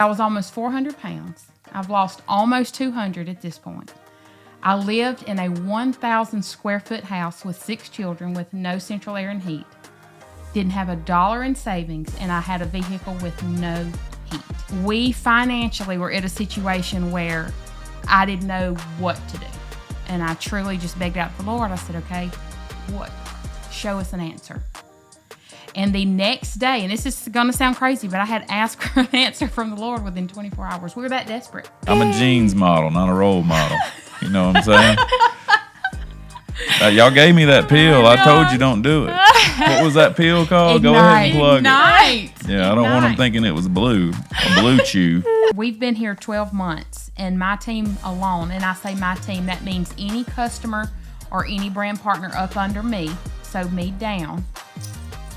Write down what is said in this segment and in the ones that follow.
I was almost 400 pounds. I've lost almost 200 at this point. I lived in a 1,000 square foot house with 6 children with no central air and heat. Didn't have $1 in savings, and I had a vehicle with no heat. We financially were in a situation where I didn't know what to do. And I truly just begged out the Lord. I said, okay, what? Show us an answer. And the next day, and this is going to sound crazy, but I had asked for an answer from the Lord within 24 hours. We were that desperate. I'm a jeans model, not a role model. You know what I'm saying? Y'all gave me that pill. I told you don't do it. What was that pill called? Ignite. Go ahead and plug Ignite. it. Yeah, I don't want them thinking it was a blue chew. We've been here 12 months, and my team alone, and I say my team, that means any customer or any brand partner up under me, so me down,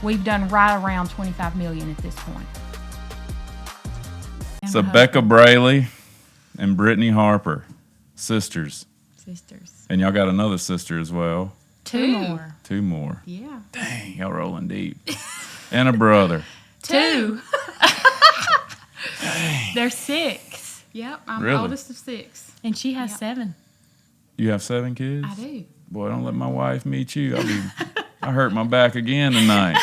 we've done right around $25 million at this point. So Becca Braley and Britney Harper, sisters. And y'all got another sister as well. Two more. Yeah. Dang, y'all rolling deep. And a brother. 2. They're 6. Yep, I'm Really? the oldest of 6. And she has 7. You have 7 kids? I do. Boy, don't let my wife meet you. I hurt my back again tonight.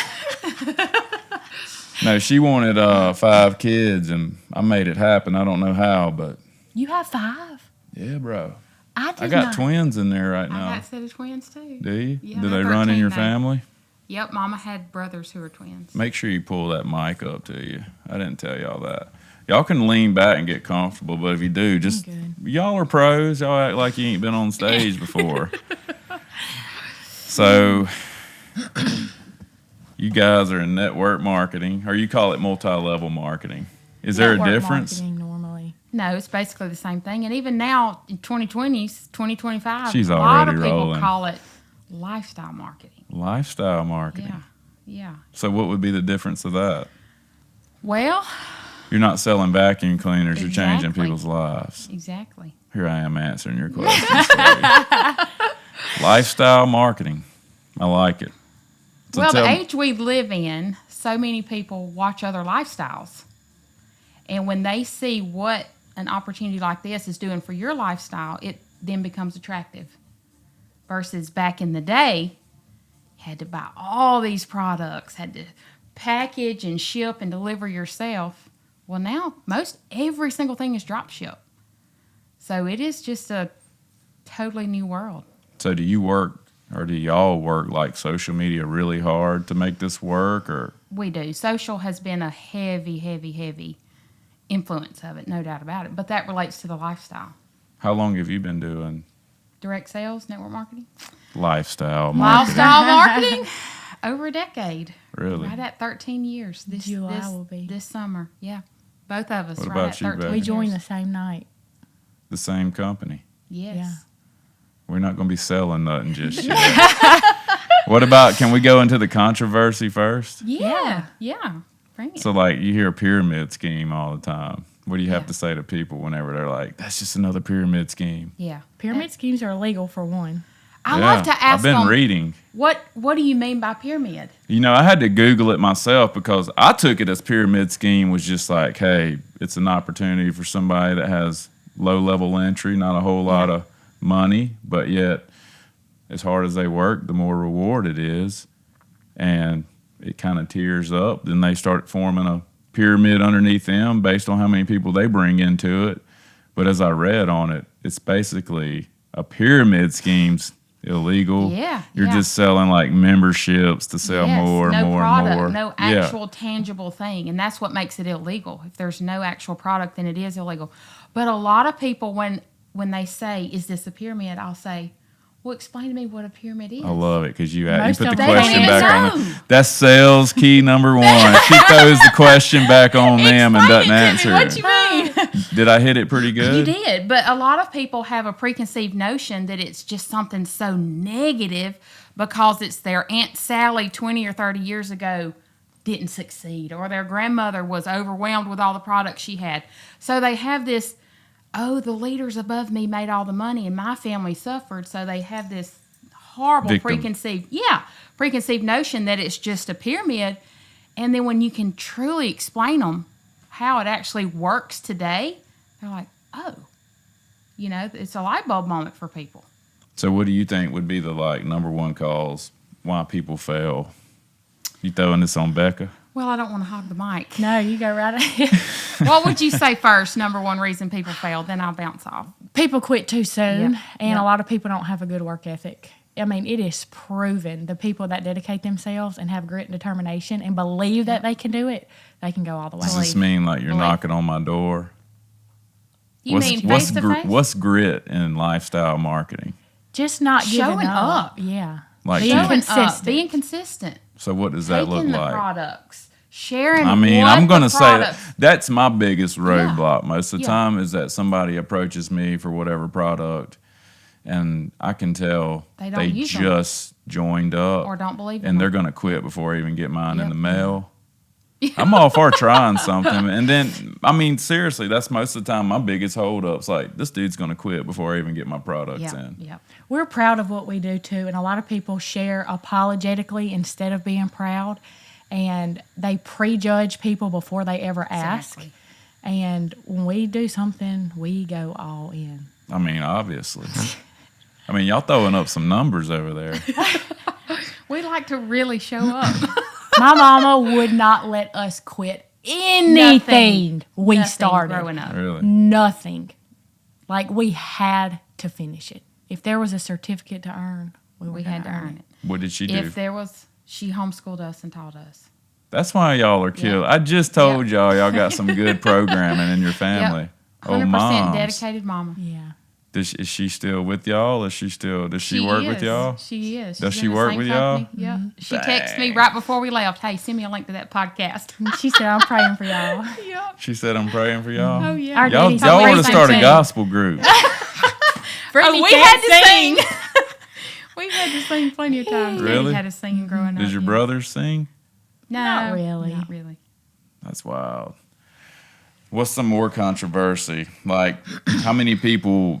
No, she wanted 5 kids, and I made it happen. I don't know how, but... You have 5? Yeah, bro. I got twins in there right now. I got a set of twins, too. Do you? Yeah, Do they're they run in 13 your now. family? Yep, Mama had brothers who were twins. Make sure you pull that mic up to you. I didn't tell y'all that. Y'all can lean back and get comfortable, but if you do, just... Y'all are pros. Y'all act like you ain't been on stage before. So... You guys are in network marketing, or you call it multi-level marketing. Is there a difference? Marketing normally. No, it's basically the same thing. And even now, in 2025, She's a lot already of people rolling. call it lifestyle marketing. Lifestyle marketing. Yeah. So what would be the difference of that? Well, You're not selling vacuum cleaners. You're changing Exactly. people's lives. exactly. Here I am answering your questions. Lifestyle marketing. I like it. So Well, the tell me- age we live in, so many people watch other lifestyles. And when they see what an opportunity like this is doing for your lifestyle, it then becomes attractive. Versus back in the day, you had to buy all these products, had to package and ship and deliver yourself. Well, now every single thing is drop ship. So it is just a totally new world. So do you work, or do y'all work like social media really hard to make this work, or? We do. Social has been a heavy influence of it, no doubt about it. But that relates to the lifestyle. How long have you been doing Direct sales, network marketing? lifestyle marketing? Lifestyle marketing? Over a decade. Really? Right at 13 years. July will be. This summer. Yeah. Both of us. What right about at you, 13 Becca? We joined the years. same night. The same company. Yes. Yeah. We're not going to be selling nothing just yet. What about, can we go into the controversy first? Yeah. Bring it. So, like, you hear a pyramid scheme all the time. What do you have Yeah. to say to people whenever they're like, that's just another pyramid scheme? Yeah. Pyramid schemes are illegal for one. I love to ask I've been them, reading. what do you mean by pyramid? You know, I had to Google it myself because I took it as pyramid scheme was just like, hey, it's an opportunity for somebody that has low-level entry, not a whole lot of money, but yet as hard as they work, the more reward it is. And it kind of tiers up. Then they start forming a pyramid underneath them based on how many people they bring into it. But as I read on it, it's basically a pyramid scheme's illegal. Yeah, You're yeah. just selling like memberships to sell more and no more product, and more. no actual tangible thing. And that's what makes it illegal. If there's no actual product, then it is illegal. But a lot of people, when they say, is this a pyramid? I'll say, well, explain to me what a pyramid is. I love it because you Most put the of them question don't back even on know. them. That's sales key number one. She throws the question back on them and doesn't answer What it. you mean? Did I hit it pretty You good? did, but a lot of people have a preconceived notion that it's just something so negative because it's their Aunt Sally 20 or 30 years ago didn't succeed, or their grandmother was overwhelmed with all the products she had. So they have this, oh, the leaders above me made all the money and my family suffered, so they have this horrible Victim. preconceived notion that it's just a pyramid. And then when you can truly explain them, how it actually works today, they're like, oh, it's a light bulb moment for people. So what do you think would be the number one cause why people fail? You throwing this on Becca? Well, I don't want to hog the mic. No, you go right ahead. What would you say first, number one reason people fail? Then I'll bounce off. People quit too soon, Yep. and Yep. a lot of people don't have a good work ethic. I mean, it is proven the people that dedicate themselves and have grit and determination and believe that they can do it, they can go all the way. Does this mean you're Believe. knocking on my door? You mean face to face? What's grit in lifestyle marketing? Just not Showing giving up. Yeah. Like Being you- Showing up, consistent. being consistent. So what does that look Taking the like? products, sharing. I mean, what I'm going to the say products- that's my biggest roadblock most of the Yeah. time is that somebody approaches me for whatever product, and I can tell They don't they use them. just joined up or don't believe in and they're them. going to quit before I even get mine in Yep. the mail. I'm all for trying something. And then, I mean, seriously, that's most of the time my biggest holdups. Like, this dude's going to quit before I even get my products Yeah, in. yeah. We're proud of what we do too, and a lot of people share apologetically instead of being proud, and they prejudge people before they ever ask. Exactly. And when we do something, we go all in. I mean, obviously. I mean, y'all throwing up some numbers over there. We like to really show up. My mama would not let us quit anything we Nothing started. growing up. Really? Nothing. Like, we had to finish it. If there was a certificate to earn, We had to earn it. What did she do? If there was, she homeschooled us and taught us. That's why y'all are killed. I just told y'all got some good programming in your family. Oh, 100% moms. dedicated mama. Yeah. Is she still with y'all? Does she work with is. y'all? She is. Does She's she in the work same with y'all? company. Yeah. She texted me Dang. right before we left. Hey, send me a link to that podcast. And she said, I'm praying for y'all. Yeah. She said, I'm praying for y'all. Oh yeah. Our Y'all, daddy's y'all always want to start a sing. gospel group. Brittany we can't had to sing. sing. We had to sing plenty of times. Really? Daddy had us singing growing up. Does your yeah. brothers sing? No, Not really. Not really. That's wild. What's some more controversy? Like, how many people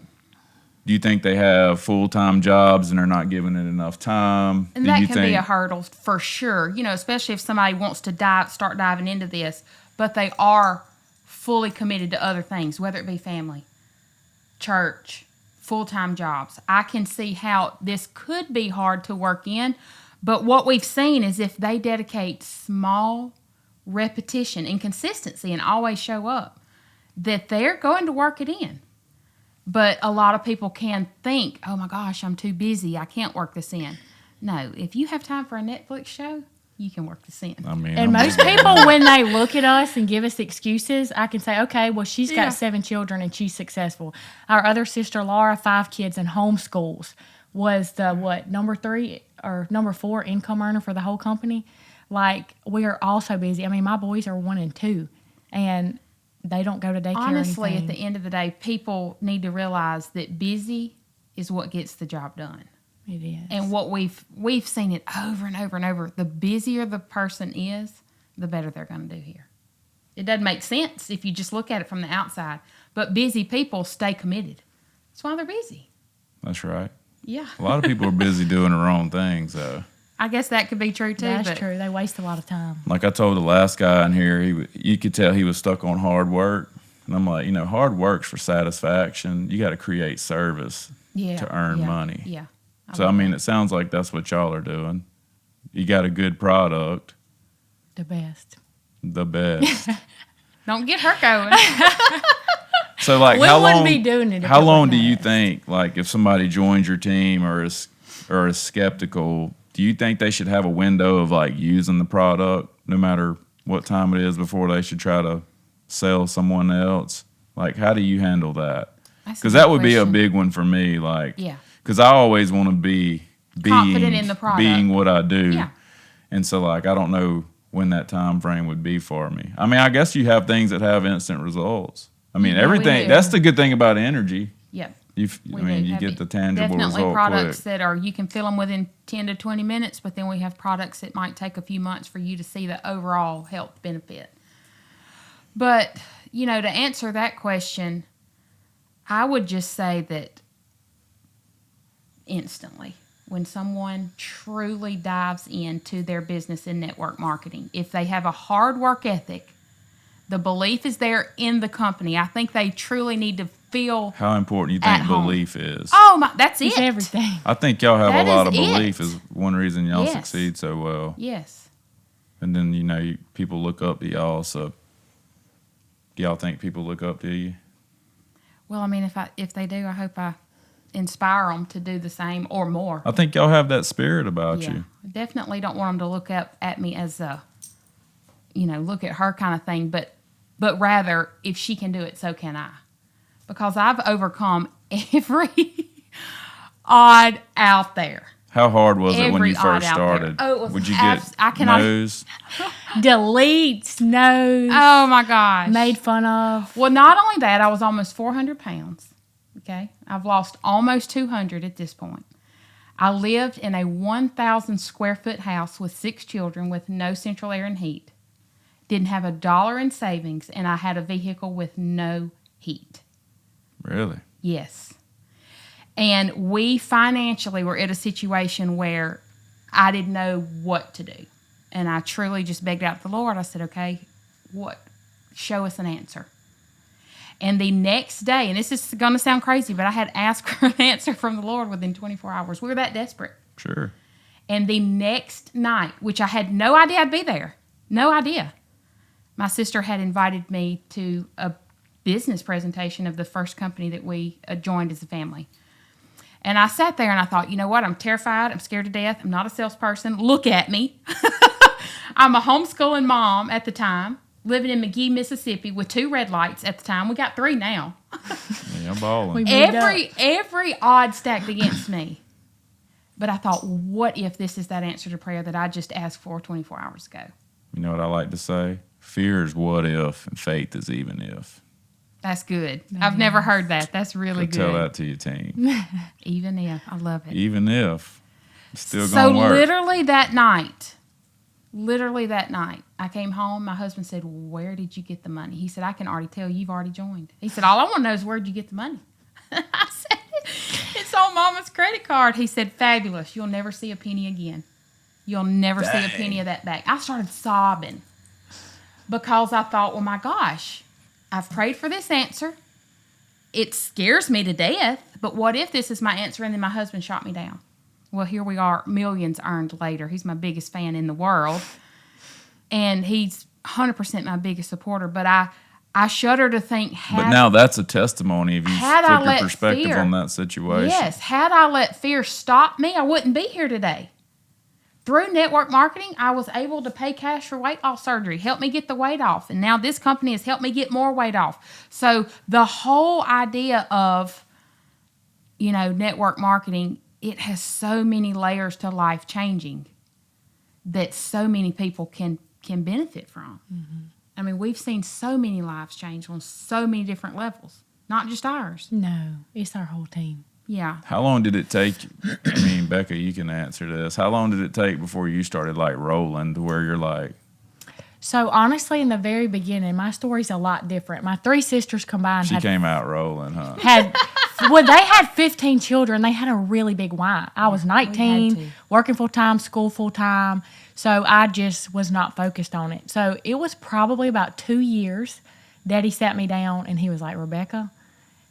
do you think they have full-time jobs and are not giving it enough time? And do that you can be a hurdle for sure, especially if somebody wants to start diving into this, but they are fully committed to other things, whether it be family, church, full-time jobs. I can see how this could be hard to work in, but what we've seen is if they dedicate small repetition and consistency and always show up, that they're going to work it in. But a lot of people can think, oh my gosh, I'm too busy. I can't work this in. No, if you have time for a Netflix show, you can work this in. I mean, And I'm most just- people, when they look at us and give us excuses, I can say, okay, well, she's got Yeah. 7 children and she's successful. Our other sister, Laura, 5 kids and homeschools, was the, number 3 or number 4 income earner for the whole company. Like, we are all so busy. I mean, my boys are 1 and 2, and they don't go to daycare or Honestly, at the anything. end of the day, people need to realize that busy is what gets the job done. It is. And what we've seen it over and over and over. The busier the person is, the better they're going to do here. It doesn't make sense if you just look at it from the outside. But busy people stay committed. That's why they're busy. That's right. Yeah. A lot of people are busy doing their own things, though. I guess that could be true too. That's but true. They waste a lot of time. Like I told the last guy in here, you could tell he was stuck on hard work. And I'm like, hard work's for satisfaction. You got to create service to earn money. Yeah. So, I mean, it sounds like that's what y'all are doing. You got a good product, The best. the best. Don't get her going. So, like, We how wouldn't long? be doing it if How it long wasn't do you us. think, like, if somebody joins your team or is skeptical, do you think they should have a window of like using the product, no matter what time it is, before they should try to sell someone else? Like, how do you handle that? That's a Because good that would be a question. big one for me. Like, Yeah. because I always want to be Confident in the product. being what I do. Yeah. And so, like, I don't know when that time frame would be for me. I mean, I guess you have things that have instant results. I mean, Yeah, we everything. do. That's the good thing about energy. Yep. You We do you have get the tangible definitely result products quick. that are you can fill them within 10 to 20 minutes, but then we have products that might take a few months for you to see the overall health benefit. But, to answer that question, I would just say that instantly, when someone truly dives into their business in network marketing, if they have a hard work ethic, The belief is there in the company. I think they truly need to feel. How important you at think home. belief is? Oh my, that's It's it. everything. I think y'all have That a lot of is belief it. is one reason y'all Yes. succeed so well. Yes. And then, people look up to y'all. So do y'all think people look up to you? Well, I mean, if they do, I hope I inspire them to do the same or more. I think y'all have that spirit about Yeah, you. I definitely don't want them to look up at me as a, look at her kind of thing, but rather, if she can do it, so can I. Because I've overcome every odd out there. How hard was it when Every you odd first out there. started? Oh, it was Would you I get cannot- no's? Deletes, no's, Oh my gosh. made fun of. Well, not only that, I was almost 400 pounds. Okay. I've lost almost 200 at this point. I lived in a 1,000 square foot house with 6 children with no central air and heat. Didn't have $1 in savings, and I had a vehicle with no heat. Really? Yes. And we financially were at a situation where I didn't know what to do. And I truly just begged out the Lord. I said, okay, show us an answer. And the next day, and this is going to sound crazy, but I had asked for an answer from the Lord within 24 hours. We were that desperate. Sure. And the next night, which I had no idea I'd be there, no idea, my sister had invited me to a business presentation of the first company that we joined as a family. And I sat there and I thought, you know what? I'm terrified. I'm scared to death. I'm not a salesperson. Look at me. I'm a homeschooling mom at the time, living in McGee, Mississippi with 2 red lights at the time. We got 3 now. Yeah, I'm balling. We moved up. Every odd stacked against me. But I thought, what if this is that answer to prayer that I just asked for 24 hours ago? You know what I like to say? Fear is what if, and faith is even if. That's good. I've never heard that. That's really So tell good. that to your team. Even if. I love it. Even if. It's still So going to work. literally that night, I came home. My husband said, where did you get the money? He said, I can already tell you've already joined. He said, all I want to know is where'd you get the money? I said, it's on Mama's credit card. He said, fabulous. You'll never see a penny again. You'll never see a penny of that back. I started sobbing because I thought, well, my gosh, I've prayed for this answer. It scares me to death, but what if this is my answer and then my husband shot me down? Well, here we are, millions earned later. He's my biggest fan in the world, and he's 100% my biggest supporter. But I shudder to think, But now that's a testimony if you had I flip your let perspective fear- on that situation. yes, had I let fear stop me, I wouldn't be here today. Through network marketing, I was able to pay cash for weight loss surgery, help me get the weight off. And now this company has helped me get more weight off. So the whole idea of, network marketing, it has so many layers to life changing that so many people can benefit from. Mm-hmm. I mean, we've seen so many lives change on so many different levels, not just ours. No, it's our whole team. Yeah. How long did it take? I mean, Becca, you can answer this. How long did it take before you started rolling to where you're like? So honestly, in the very beginning, my story's a lot different. My 3 sisters combined She came out rolling, huh? they had 15 children. They had a really big why. I was 19, working full time, school full time. So I just was not focused on it. So it was probably about 2 years. Daddy sat me down and he was like, Rebecca,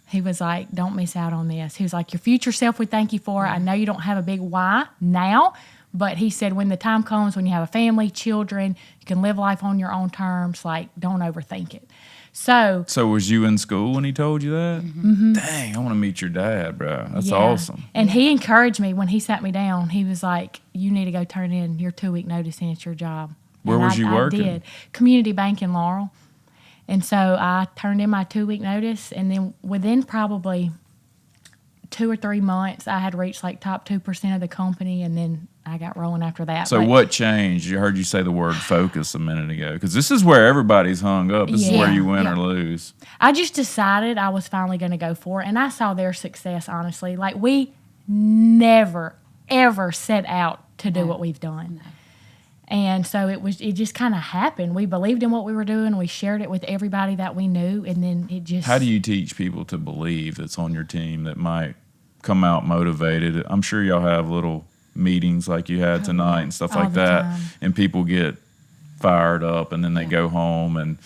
he was like, don't miss out on this. He was like, your future self, we thank you for it. I know you don't have a big why now, but he said when the time comes, when you have a family, children, you can live life on your own terms, don't overthink it. So was you in school when he told you that? Mm-hmm. Dang, I want to meet your dad, bro. That's yeah. awesome. And he encouraged me when he sat me down. He was like, you need to go turn in your 2-week notice and it's your job. Where And was you working? I did. Community Bank in Laurel. And so I turned in my 2-week notice, and then within probably 2 or 3 months, I had reached top 2% of the company, and then I got rolling after that. So what changed? I heard you say the word focus a minute ago, because this is where everybody's hung up. This is where you win or lose. I just decided I was finally going to go for it, and I saw their success, honestly. We never, ever set out to do what we've done. No. And so it just kind of happened. We believed in what we were doing. We shared it with everybody that we knew, and then it just... How do you teach people to believe that's on your team that might come out motivated? I'm sure y'all have little meetings like you had tonight and stuff all like the that, time. and people get fired up, and then they go home and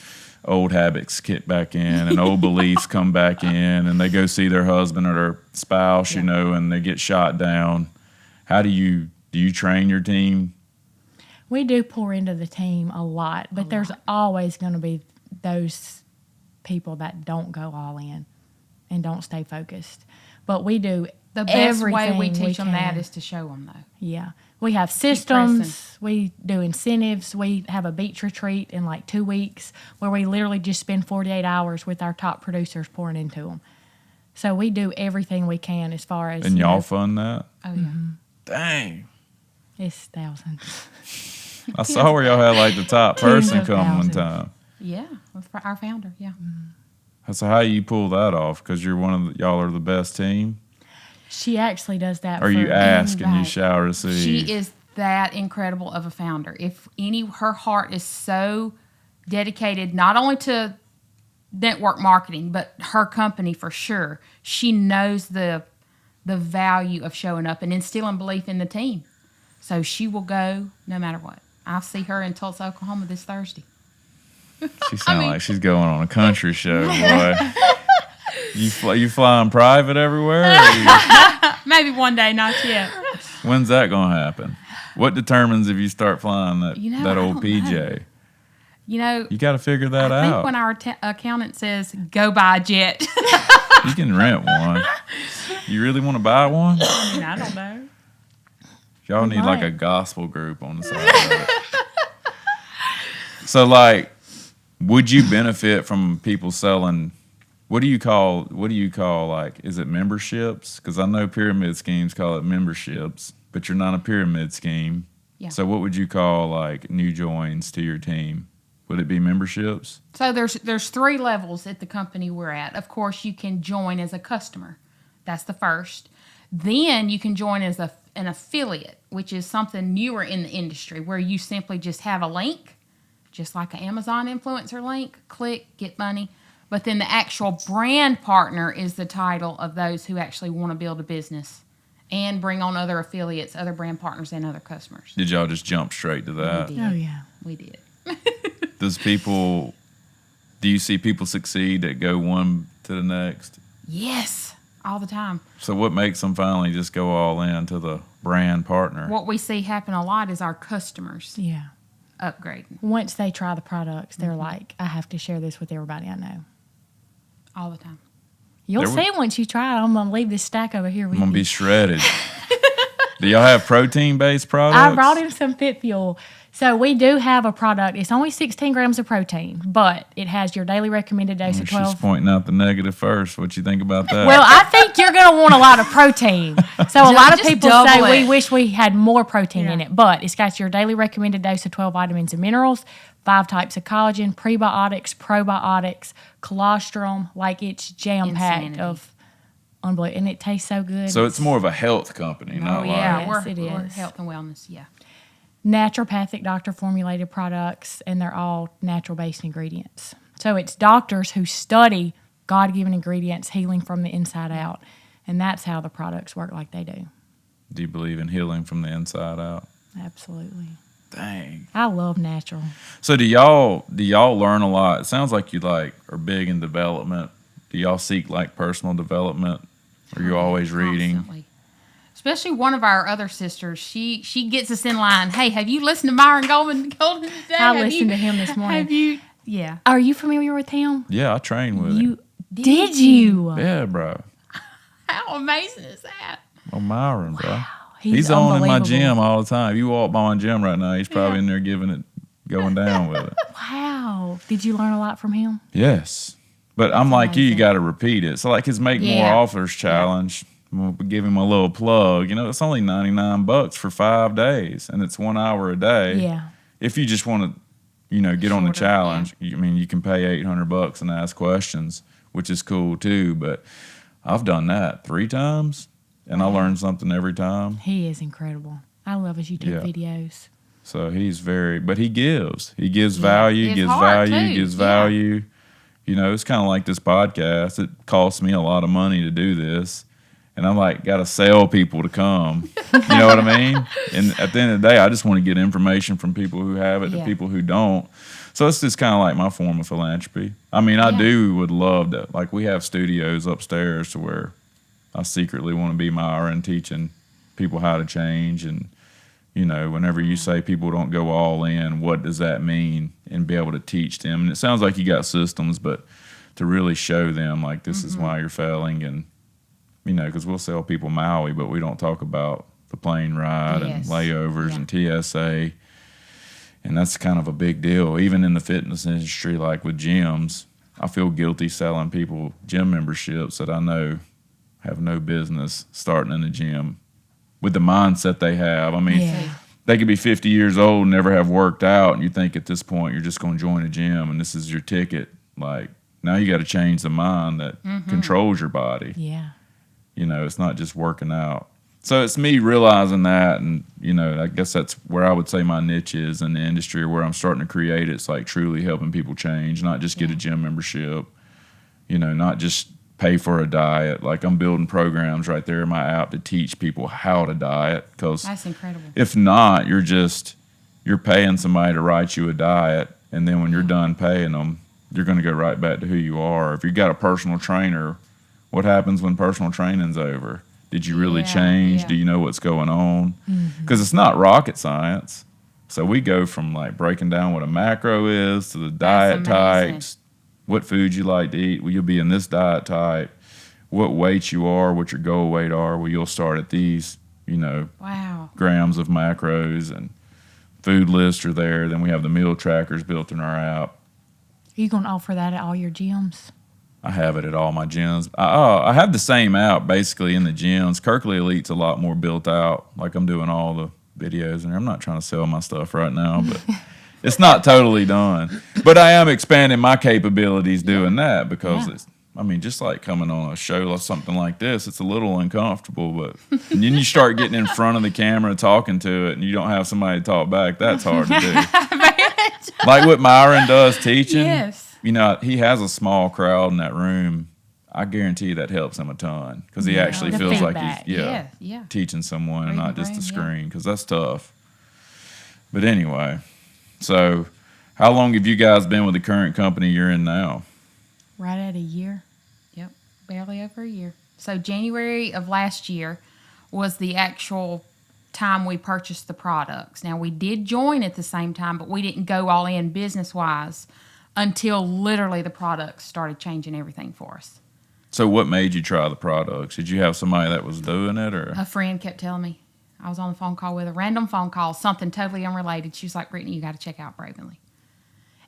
old habits kick back in and old beliefs come back in, and they go see their husband or their spouse, and they get shot down. How do you train your team? We do pour into the team a lot, but there's always going to be those people that don't go all in and don't stay focused. But we do the best way everything we teach them can. that is to show them, though. Yeah. We have systems. We do incentives. We have a beach retreat in like 2 weeks where we literally just spend 48 hours with our top producers pouring into them. So we do everything we can as far as... And y'all fund that? Oh, yeah. Dang. It's thousands. I saw where y'all had like the top person come one time. Yeah, with our founder, yeah. So how you pull that off? Because y'all are the best team? She actually does that. Or you ask and you Right. shall receive? She is that incredible of a founder. Her heart is so dedicated not only to network marketing, but her company for sure. She knows the value of showing up and instilling belief in the team. So she will go no matter what. I'll see her in Tulsa, Oklahoma this Thursday. She sounds like she's going on a country show, boy. You flying private everywhere? Maybe one day, not yet. When's that going to happen? What determines if you start flying that I old don't PJ? know. You got to figure that I out. think when our accountant says, go buy a jet. You can rent one. You really want to buy one? I don't know. Y'all need like might. a gospel group on the side of it. So, like, would you benefit from people selling? What do you call like? Is it memberships? Because I know pyramid schemes call it memberships, but you're not a pyramid scheme. Yeah. So, what would you call like new joins to your team? Would it be memberships? So there's 3 levels at the company we're at. Of course, you can join as a customer. That's the first. Then you can join as an affiliate, which is something newer in the industry where you simply just have a link, just like an Amazon influencer link, click, get money. But then the actual brand partner is the title of those who actually want to build a business and bring on other affiliates, other brand partners, and other customers. Did y'all just jump straight to that? We did. Oh, yeah. We did. Do you see people succeed that go one to the next? Yes, all the time. So what makes them finally just go all in to the brand partner? What we see happen a lot is our customers Yeah. upgrading Once they try the products, they're like, I have to share this with everybody I know. all the time. You'll There see once you try it. I'm going to leave this stack over here with I'm going to you. be shredded. Do y'all have protein-based products? I brought him some Fit Fuel. So we do have a product. It's only 16 grams of protein, but it has your daily recommended dose of 12. She's pointing out the negative first. What you think about that? Well, I think you're going to want a lot of protein. So a lot of Just people double say it. we wish we had more protein in it, but it's got your daily recommended dose of 12 vitamins and minerals, 5 types of collagen, prebiotics, probiotics, colostrum. Like it's jam-packed Insanity. of unbelievable. And it tastes so good. So it's more of a health company, not yeah. we're, Yes, it we're is. health and wellness, yeah. Naturopathic doctor formulated products, and they're all natural based ingredients. So it's doctors who study God given ingredients, healing from the inside out. And that's how the products work like they do. Do you believe in healing from the inside out? Absolutely. Dang. I love natural. So do y'all learn a lot? It sounds like you like are big in development. Do y'all seek like personal development? Are you always reading? Constantly. Especially one of our other sisters, she gets us in line. Hey, have you listened to Myron Golden today? I listened to him this morning. Have you? Yeah. Are you familiar with him? Yeah, I train with him. You did you? Yeah, bro. How amazing is that? Oh, Myron, bro. He's on in my unbelievable. gym all the time. You walk by my gym right now, he's probably in there going down with it. Wow. Did you learn a lot from him? Yes. But I'm like you amazing. got to repeat it. So like his Make More Yeah. Offers challenge, we'll give him a little plug. You know, it's only $99 for 5 days, and it's 1 hour a day. Yeah. If you just want to, get on the Shorter, challenge, you can pay $800 and ask questions, which is cool too. But I've done that 3 times, and I learned something every time. He is incredible. I love his YouTube Yeah. videos. So but he gives. He gives value, It's gives hard, value, too. gives Yeah. value. It's kind of like this podcast. It costs me a lot of money to do this. And I'm like, got to sell people to come. You know what I mean? And at the end of the day, I just want to get information from people who have it to Yeah. people who don't. So it's just kind of like my form of philanthropy. I mean, I would love to. Like, we have studios upstairs to where I secretly want to be Myron teaching people how to change. And, you know, whenever you say people don't go all in, what does that mean? And be able to teach them. And it sounds like you got systems, but to really show them, like, this is why you're failing. And, you know, because we'll sell people Maui, but we don't talk about the plane ride and layovers and TSA. And that's kind of a big deal. Even in the fitness industry, like with gyms, I feel guilty selling people gym memberships that I know have no business starting in a gym with the mindset they have. I mean, they could be 50 years old and never have worked out, and you think at this point you're just going to join a gym and this is your ticket. Like, now you got to change the mind that controls your body. Yeah. You know, it's not just working out. So it's me realizing that, and, you know, I guess that's where I would say my niche is in the industry, where I'm starting to create. It's like truly helping people change, not just get a gym membership, you know, not just pay for a diet. Like, I'm building programs right there in my app to teach people how to diet. Because That's incredible. if not, you're paying somebody to write you a diet, and then when you're done paying them, you're going to go right back to who you are. If you got a personal trainer, what happens when personal training's over? Did you really change? Yeah. Do you know what's going on? Because it's not rocket science. So we go from like breaking down what a macro is to the diet amazing. types, what foods you like to eat. Well, you'll be in this diet type, what weight you are, what your goal weight are. Well, you'll start at these, you know, grams of macros, and food lists are there. Then we have the meal trackers built in our app. Are you going to offer that at all your gyms? I have it at all my gyms. I have the same app basically in the gyms. Kirkley Elite's a lot more built out. Like, I'm doing all the videos, and I'm not trying to sell my stuff right now, but it's not totally done. But I am expanding my capabilities doing that, because it's, I mean, just like coming on a show or something like this, it's a little uncomfortable. But and then you start getting in front of the camera talking to it, and you don't have somebody to talk back. That's hard to do. Like what Myron does teaching. Yes. You know, he has a small crowd in that room. I guarantee you that helps him a ton, because he actually The feels feedback. like he's teaching someone and not just the screen, because that's tough. But anyway, so how long have you guys been with the current company you're in now? Right at a year. Yep, barely over a year. So January of last year was the actual time we purchased the products. Now, we did join at the same time, but we didn't go all in business-wise until literally the products started changing everything for us. So what made you try the products? Did you have somebody that was doing it, or? A friend kept telling me. I was on the phone call with a random phone call, something totally unrelated. She was like, Britney, you got to check out Bravenly.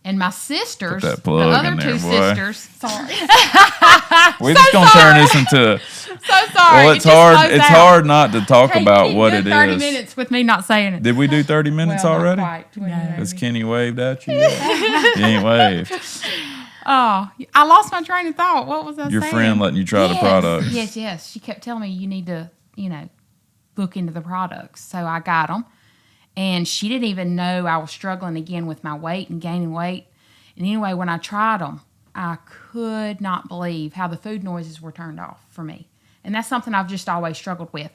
And my sisters, Put that the plug other in there, two boy. sisters, sorry. We're just going to turn this into, So sorry. well, it it's just hard. flows It's out. hard not to talk Hey, about you what did it 30 is. minutes with me not saying it. Did we do 30 minutes Well, already? Not quite. 20 minutes. Has Kenny waved at you yet? You ain't waved. Oh, I lost my train of thought. What was I Your saying? friend letting you try the products. Yes. She kept telling me you need to, look into the products. So I got them. And she didn't even know I was struggling again with my weight and gaining weight. And anyway, when I tried them, I could not believe how the food noises were turned off for me. And that's something I've just always struggled with.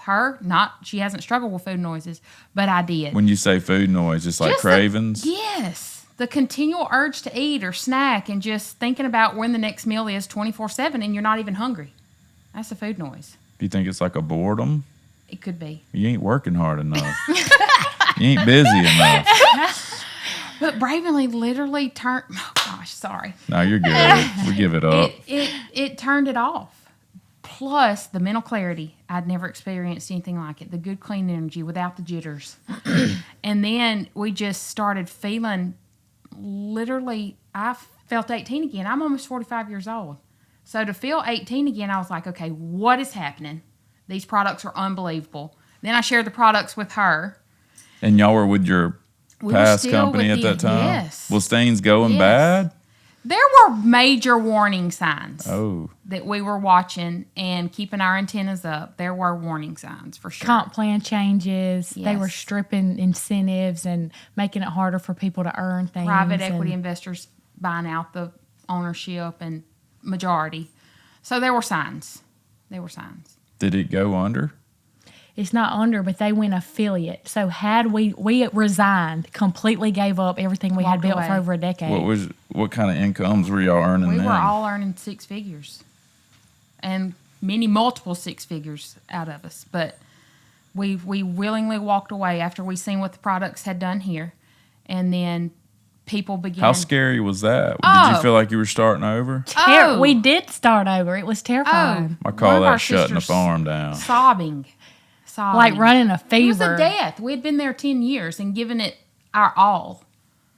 She hasn't struggled with food noises, but I did. When you say food noise, it's like Just cravings? Yes. The continual urge to eat or snack and just thinking about when the next meal is 24/7 and you're not even hungry. That's a food noise. Do you think it's like a boredom? It could be. You ain't working hard enough. You ain't busy enough. But Bravenly literally turned, oh gosh, sorry. No, you're good. We give it up. It turned it off. Plus the mental clarity. I'd never experienced anything like it. The good, clean energy without the jitters. And then we just started feeling, literally, I felt 18 again. I'm almost 45 years old. So to feel 18 again, I was like, okay, what is happening? These products are unbelievable. Then I shared the products with her. And y'all were with your past still company with at that time? Yes. Was things going Yes. bad? There were major warning signs that we were watching and keeping our antennas up. There were warning signs for sure. Comp plan changes. They were Yes. stripping incentives and making it harder for people to earn things. Private equity investors buying out the ownership and majority. So there were signs. Did it go under? It's not under, but they went affiliate. So had we resigned, completely gave up everything we had Walked built away. for over a decade. What kind of incomes were y'all earning We then? were all earning six figures, and multiple six figures out of us. But we willingly walked away after we seen what the products had done here, and then people began. How scary was that? Did Oh. you feel like you were starting over? Oh. We did start over. It was terrifying. I One call of our that shutting the sisters farm down. sobbing. Like running a fever. It was a death. We had been there 10 years and given it our all.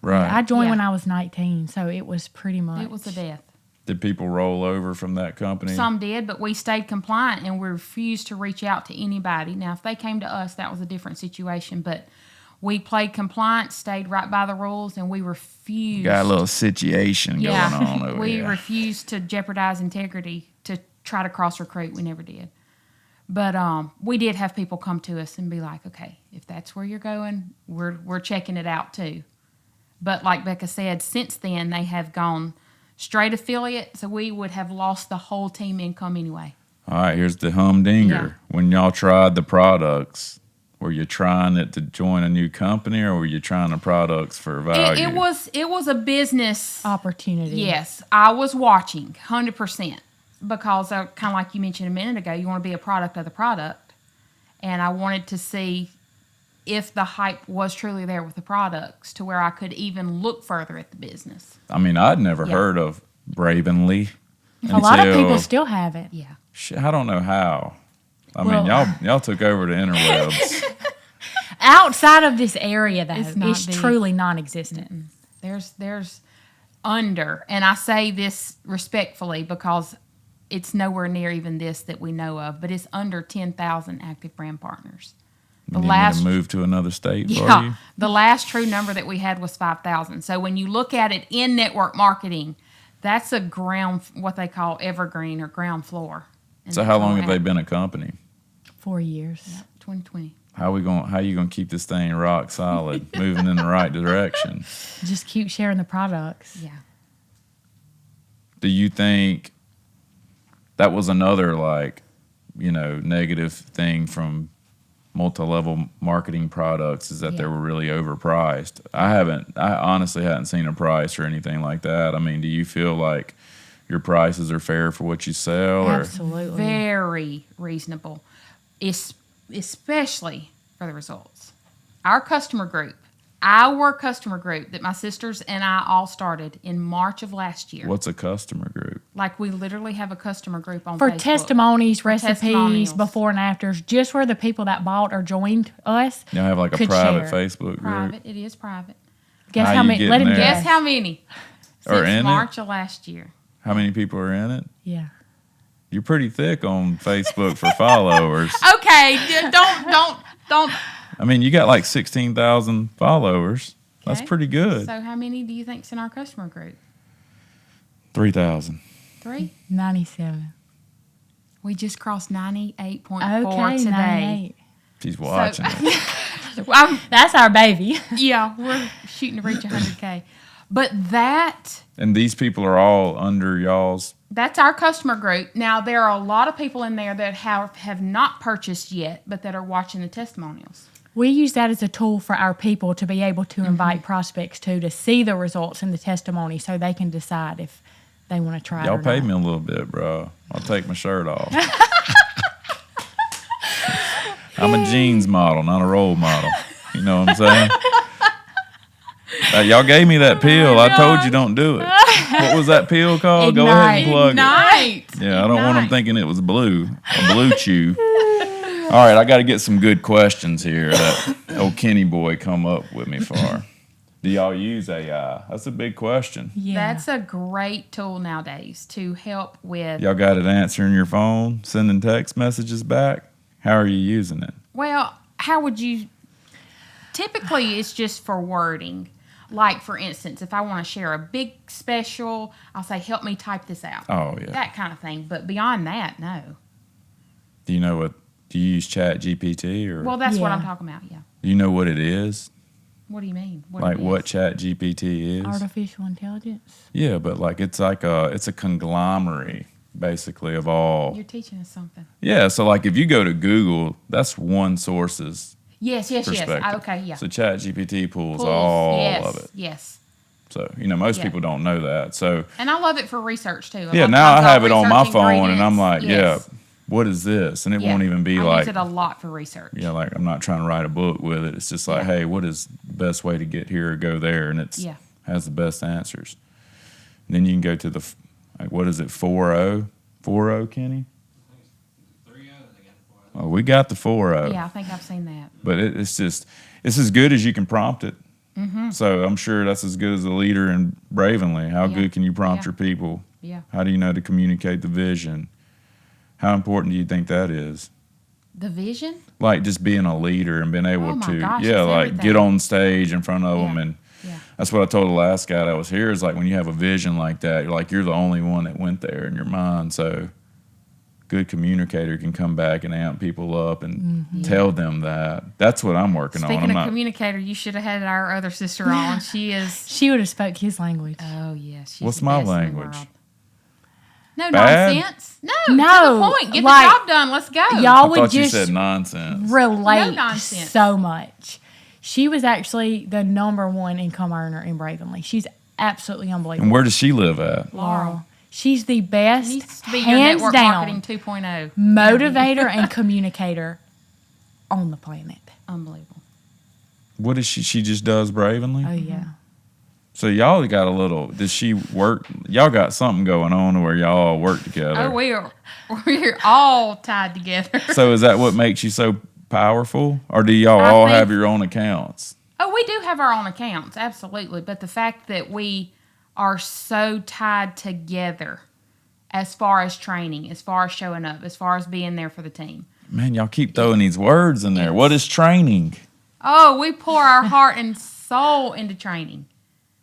Right. I joined Yeah. when I was 19, so it was pretty much. It was a death. Did people roll over from that company? Some did, but we stayed compliant and we refused to reach out to anybody. Now, if they came to us, that was a different situation, but we played compliant, stayed right by the rules, and we refused. Got a little situation going on over we here. refused to jeopardize integrity to try to cross recruit. We never did. But we did have people come to us and be like, okay, if that's where you're going, we're checking it out too. But like Becca said, since then they have gone straight affiliate, so we would have lost the whole team income anyway. All right, here's the humdinger. Yeah. When y'all tried the products, were you trying it to join a new company, or were you trying the products for value? It was a business opportunity. Yes, I was watching 100% because kind of like you mentioned a minute ago, you want to be a product of the product, and I wanted to see if the hype was truly there with the products to where I could even look further at the business. I mean, I'd never Yeah. heard of Bravenly. A lot of people still have it. Yeah. I don't know how. I Well- mean, y'all took over the interwebs. Outside of this area, though, It's not it's big. truly non-existent. There's under, and I say this respectfully because it's nowhere near even this that we know of, but it's under 10,000 active brand partners. You need me to move to another state for you? Yeah, the last true number that we had was 5,000. So when you look at it in network marketing, that's a what they call evergreen or ground floor. And So that's how all long we have they been a company? 4 years. 2020. How you gonna keep this thing rock solid, moving in the right direction? Just keep sharing the products. Yeah. Do you think that was another negative thing from multi-level marketing products is that they Yeah. were really overpriced? I honestly hadn't seen a price or anything like that. I mean, do you feel like your prices are fair for what you sell? Or Absolutely. Very reasonable, especially for the results. Our customer group that my sisters and I all started in March of last year. what's a customer group? Like we literally have a customer group on For Facebook. testimonies, recipes, testimonials. before and afters, just where the people that bought or joined us. Y'all have like a Could private share. Facebook group? Private. It is private. Guess How how you many? getting Let him there? guess. Guess how many? Or Since in it? March of last year. How many people are in it? Yeah. You're pretty thick on Facebook for followers. Okay, don't. I mean, you got like 16,000 followers. That's Okay. pretty good. So how many do you think's in our customer group? 3,000. 3? 97. We just crossed 98.4 Okay, today. 98. She's watching it. That's our baby. Yeah, we're shooting to reach 100K. But And these people are all under y'all's. that's our customer group. Now, there are a lot of people in there that have not purchased yet, but that are watching the testimonials. We use that as a tool for our people to be able to invite prospects to see the results and the testimony so they can decide if they want to try Y'all it or pay not. me a little bit, bro. I'll take my shirt off. I'm a jeans model, not a role model. You know what I'm saying? Y'all gave me that pill. I told you don't do it. What was that pill called? Go ahead and plug it. Ignite. Yeah, I don't want them Ignite. thinking it was blue, a blue chew. All right, I got to get some good questions here that old Kenny boy come up with me for. Do y'all use AI? That's a big question. Yeah. That's a great tool nowadays to help with. Y'all got it answering your phone, sending text messages back? How are you using it? Well, how would you? Typically, it's just for wording. Like, for instance, if I want to share a big special, I'll say, help me type this out. Oh, yeah. That kind of thing. But beyond that, no. Do you use Chat GPT or Well, that's what Yeah. I'm talking about, yeah. do you know what it is? What do you mean? Like what Chat GPT is? Artificial intelligence. Yeah, but like it's a conglomerate basically of all. You're teaching us something. Yeah, so like if you go to Google, that's one source's Yes. perspective. Okay, yeah. So ChatGPT pulls Pulls, all yes, of it. Yes. So, most Yeah. people don't know that. So, And I love it for research too. A lot yeah, of now I times I'll have it on my research phone and I'm like, ingredients. yeah, what is this? And it Yeah. won't even be I like, use it a lot for research. yeah, like I'm not trying to write a book with it. It's just like, Yeah. hey, what is the best way to get here or go there? And it's Yeah. has the best answers. And then you can go to the, like, what is it, 4.0? 4.0, Kenny? 3.0, they got the 4.0. Oh, we got the 4.0. Yeah, I think I've seen that. But it's just, it's as good as you can prompt it. Mm-hmm. So I'm sure that's as good as a leader in Bravenly. How Yeah. good can you prompt Yeah. your people? Yeah. How do you know to communicate the vision? How important do you think that is? The vision? Like just being a leader and being able Oh my to, gosh, yeah, it's like everything. get on stage in front of Yeah. them. And Yeah. that's what I told the last guy that was here is like when you have a vision like that, you're the only one that went there in your mind. So good communicator can come back and amp people up and tell them that. That's what I'm working on. Speaking I'm of not, communicator, you should have had our other sister on. She is. She would have spoke his language. Oh yes. She's What's the my best in the language? world. No Bad? nonsense. No. No, To the point. Get like, the job done. Let's go. Y'all I would thought you just said nonsense. relate No nonsense. so much. She was actually the number one income earner in Bravenly. She's absolutely unbelievable. And where does she live at? Laurel. She's the best, Needs to be your hands network down, marketing 2.0. motivator and communicator on the planet. Unbelievable. What is she? She just does Bravenly? Oh, yeah. So y'all got a little, does she work? Y'all got something going on where y'all all work together. Oh, we're all tied together. So is that what makes you so powerful? Or do y'all I all think- have your own accounts? Oh, we do have our own accounts, absolutely. But the fact that we are so tied together as far as training, as far as showing up, as far as being there for the team. Man, y'all keep throwing these words in there. Yes. What is training? Oh, we pour our heart and soul into training.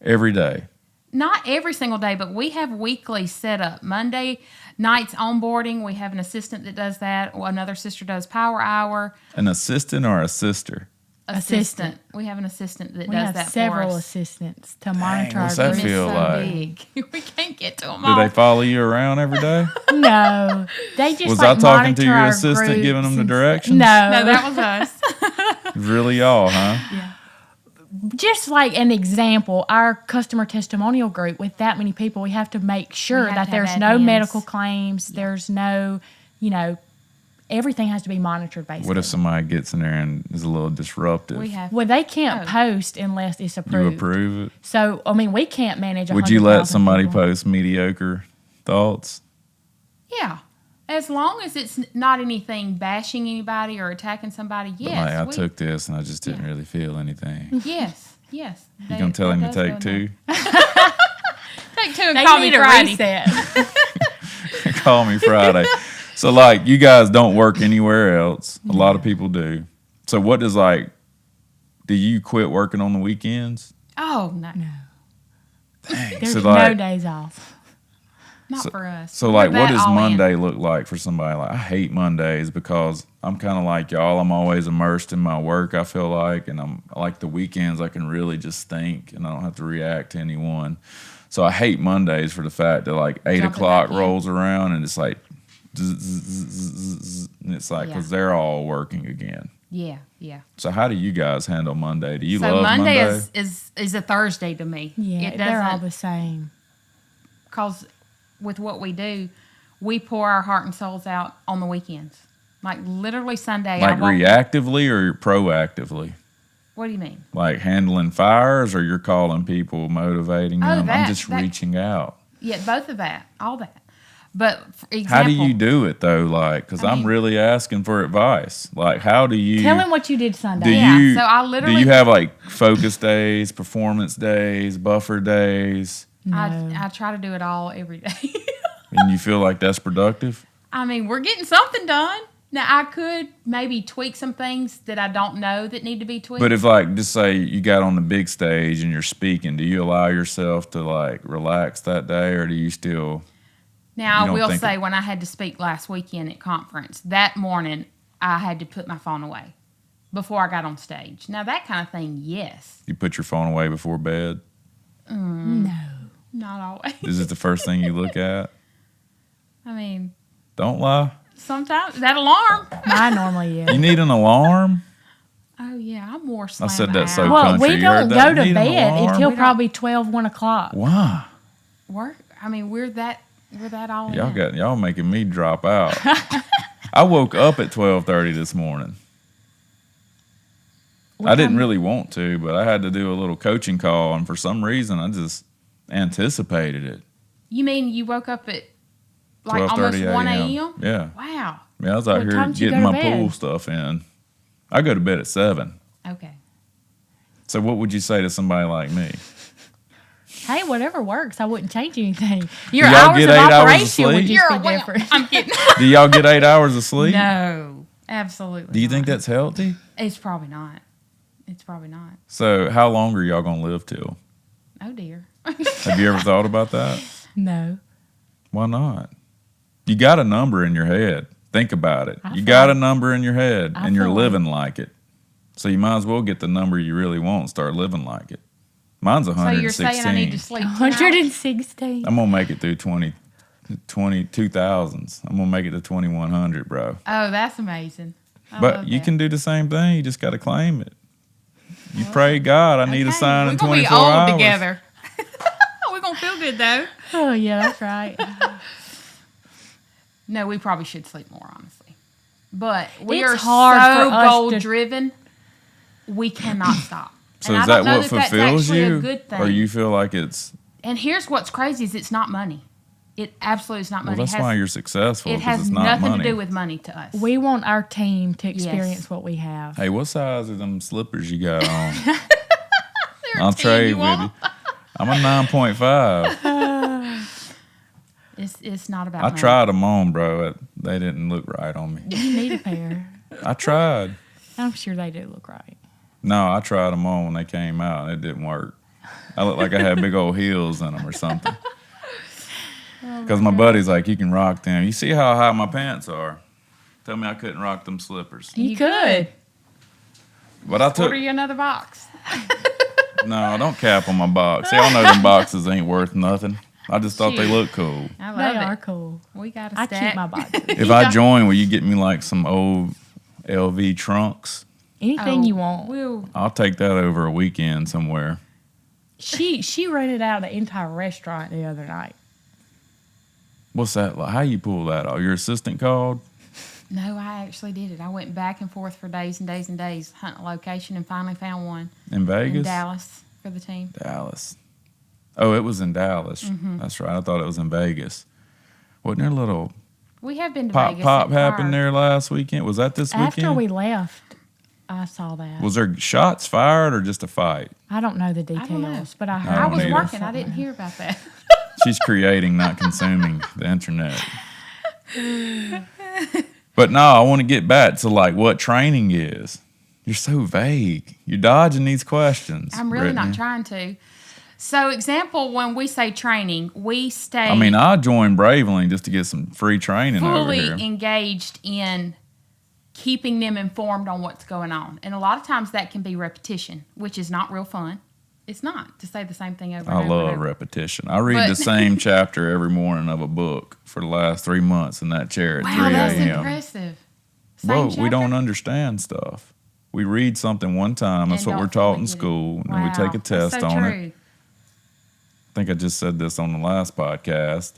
Every day. Not every single day, but we have weekly set up. Monday nights onboarding, we have an assistant that does that. Another sister does power hour. An assistant or a sister? Assistant. We have an assistant that We does have that several for us. assistants to monitor our what's that group. It's feel so like? big. We can't get to them Do all. they follow you around every day? No, they just Was like I talking to monitor your our assistant, giving them the groups and- directions? No, No, that was us. Really y'all, huh? just like an example, our customer testimonial group with that many people, we have to make sure have that to have there's no admins. medical claims. There's no, everything has to be monitored basically. What if somebody gets in there and is a little disruptive? We have. Well, they can't Oh. post unless it's you approved. approve it? So, I mean, we can't manage. Would you let 100,000 somebody people. post mediocre thoughts? Yeah. As long as it's not anything bashing anity or attacking somebody, But yes. like, I we- took this and I just didn't really feel anything. Yes, yes. You gonna tell him to take two? Take two and They call need me a Friday. reset. Call me Friday. So like you guys don't work anywhere else. A lot of people do. So what does do you quit working on the weekends? Oh, no. Dang. There's So no like days off. Not for us. so We're like what that does all in. Monday look like for somebody? Like I hate Mondays because I'm kind of like y'all. I'm always immersed in my work, I feel like, and I'm like the weekends I can really just think and I don't have to react to anyone. So I hate Mondays for the fact that like 8 Jumping o'clock back in. rolls around and it's like zzz, zzz, zzz, zzz, zzz, and it's like because they're all working again. Yeah, yeah. So how do you guys handle Monday? Do you So love Monday Monday? is a Thursday to me. Yeah, It they're all doesn't, the same. because with what we do, we pour our heart and souls out on the weekends. Like literally Sunday. Like I walk- reactively or proactively? What do you mean? Like handling fires or you're calling people, motivating them? I'm that- just that- reaching out. Yeah, both of that, all that. But for example, How do you do it though? Like, because I I'm mean- really asking for advice. Like, how do you Tell him what you did Sunday. do Yeah, you so I do literally- you have like focus days, performance days, buffer days, I try to do it all every day. and you feel like that's productive? I mean, we're getting something done. Now, I could maybe tweak some things that I don't know that need to be tweaked. But if like just say you got on the big stage and you're speaking, do you allow yourself to like relax that day, or do you still? Now, You I don't will think say, it- when I had to speak last weekend at conference, that morning I had to put my phone away before I got on stage. Now, that kind of thing, yes. You put your phone away before bed? No. Not always. Is it the first thing you look at? I mean, Don't lie. sometimes that alarm. Mine normally is. You need an alarm? Oh yeah, I'm more slammed said that out. so Well, country. we You heard don't that? go Need to an bed alarm? until We don't- probably 12, 1 o'clock. Why? Work. I mean, we're that all Y'all in. y'all making me drop out. I woke up at 12:30 this morning. I didn't really want to, but I had to do a little coaching call, and for some reason, I just anticipated it. You mean you woke up at like 12:30 almost 1 a.m. a.m.? Yeah. Wow. I was out What here time did you getting go to my bed? pool stuff in. I go to bed at 7. Okay. So what would you say to somebody like me? Hey, whatever works. I wouldn't change anything. Do Your y'all hours get of 8 hours of operation would sleep? just You're be a wimp. different. I'm kidding. Do y'all get 8 hours of sleep? No, absolutely. Do you think not. that's healthy? It's probably not. It's probably not. So how long are y'all gonna live till? Oh dear. Have you ever thought about that? No. Why not? You got a number in your head. Think about it. I You feel got a like- number in your head, I and you're feel living like it. So you might as well get the number you really want and start living like it. Mine's So 116. you're saying I need to sleep 10 hours? 116. I'm gonna make it through 2000s. I'm gonna make it to 2100, bro. Oh, that's amazing. I But love you that. can do the same thing. You just got to claim it. You pray, God, I need a Okay, sign we're in gonna 24 be old hours. together. We're gonna feel good though. Oh, yeah, that's right. No, we probably should sleep more, honestly. But we It's are hard so for us goal to- driven. We cannot stop. So And is I that don't know what that's fulfills actually you? a good thing. Or you feel like it's, And here's what's crazy is it's not money. It absolutely is not well, money. that's why you're successful, it because has it's not nothing money. to do with money to us. We want our team to Yes. experience what we have. Hey, what size are them slippers you got on? They're I'll 10, trade you with want? you. I'm a 9.5. It's not about I money. tried them on, bro. They didn't look right on me. You need a pair. I tried. I'm sure they do look right. No, I tried them on when they came out, and it didn't work. I looked like I had big old heels in them or something. Because my buddy's like, you can rock them. You see how high my pants are? Tell me I couldn't rock them slippers. You, You could. But I took, Order you another box. no, don't cap on my box. See, I know them boxes ain't worth nothing. I just thought they Shoot. looked cool. I They love are it. cool. We got a I stack. keep my boxes. If I join, will you get me like some old LV trunks? Anything Oh, you want. We'll, I'll take that over a weekend somewhere. She rented out the entire restaurant the other night. What's that like? How you pull that off? Your assistant called? no, I actually did it. I went back and forth for days and days and days, hunting a location, and finally found one In Vegas? in Dallas for the team. Dallas. Oh, it was in Dallas. Mm-hmm. That's right. I thought it was in Vegas. Wasn't there a little We have been to pop Vegas. pop at happened prior- there last weekend? Was that this After weekend? we left, I saw that. Was there shots fired or just a fight? I don't know the don't know. details, but I heard. I I don't was either. working. I didn't hear about that. She's creating, not consuming the internet. But no, I want to get back to like what training is. You're so vague. You're dodging these questions. I'm really not Brittany. trying to. So, example, when we say training, we stay I mean, I joined Bravely just to get some free training over fully here. engaged in keeping them informed on what's going on. And a lot of times that can be repetition, which is not real fun. It's not to say the same thing over I and over. love and over. repetition. I read But- the same chapter every morning of a book for the last 3 months in that chair at Wow, 3 that's a.m. impressive. Same Well, we chapter? don't understand stuff. We read something one time. That's And what we're don't taught fully in get it. school. And then we Wow, take a that's test so on it. true. I think I just said this on the last podcast.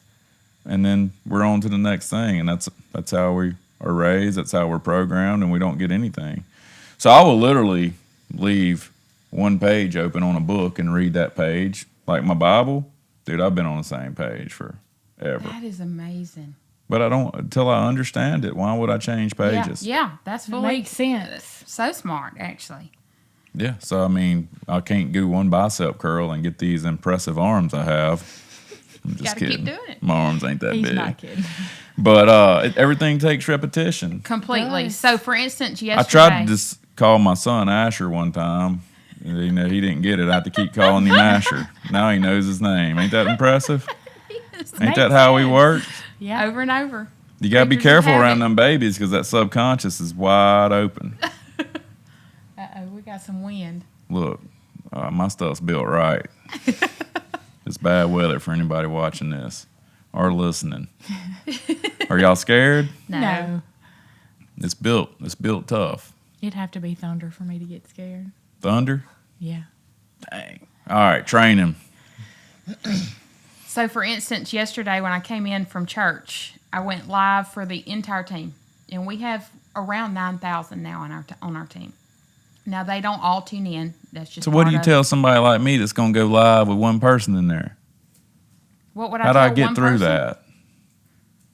And then we're on to the next thing. And that's how we are raised. That's how we're programmed. And we don't get anything. So I will literally leave one page open on a book and read that page. Like my Bible. Dude, I've been on the same page forever. That is amazing. But I don't, until I understand it, why would I change pages? Yeah, that's It fully makes sense. so smart, actually. Yeah, so I mean, I can't do one bicep curl and get these impressive arms I have. I'm just Gotta keep kidding. doing it. My arms ain't that He's big. not kidding. But everything takes repetition. Completely. Nice. So, for instance, yesterday, I tried to just call my son Asher one time. And, you know, he didn't get it. I had to keep calling him Asher. Now he knows his name. Ain't that impressive? Ain't that how we work? Yeah. over and over. You got to be Creatures of careful around habit. them babies because that subconscious is wide open. Uh-oh, we got some wind. Look, my stuff's built right. It's bad weather for anybody watching this. are listening. Are y'all scared? No. It's built tough. It'd have to be thunder for me to get scared. Thunder? Yeah. Dang. All right, train him. So, for instance, yesterday when I came in from church, I went live for the entire team, and we have around 9,000 now on our team. Now they don't all tune in. That's just So what do you part of- tell somebody like me that's going to go live with one person in there? What would I How do tell I get one through person? that?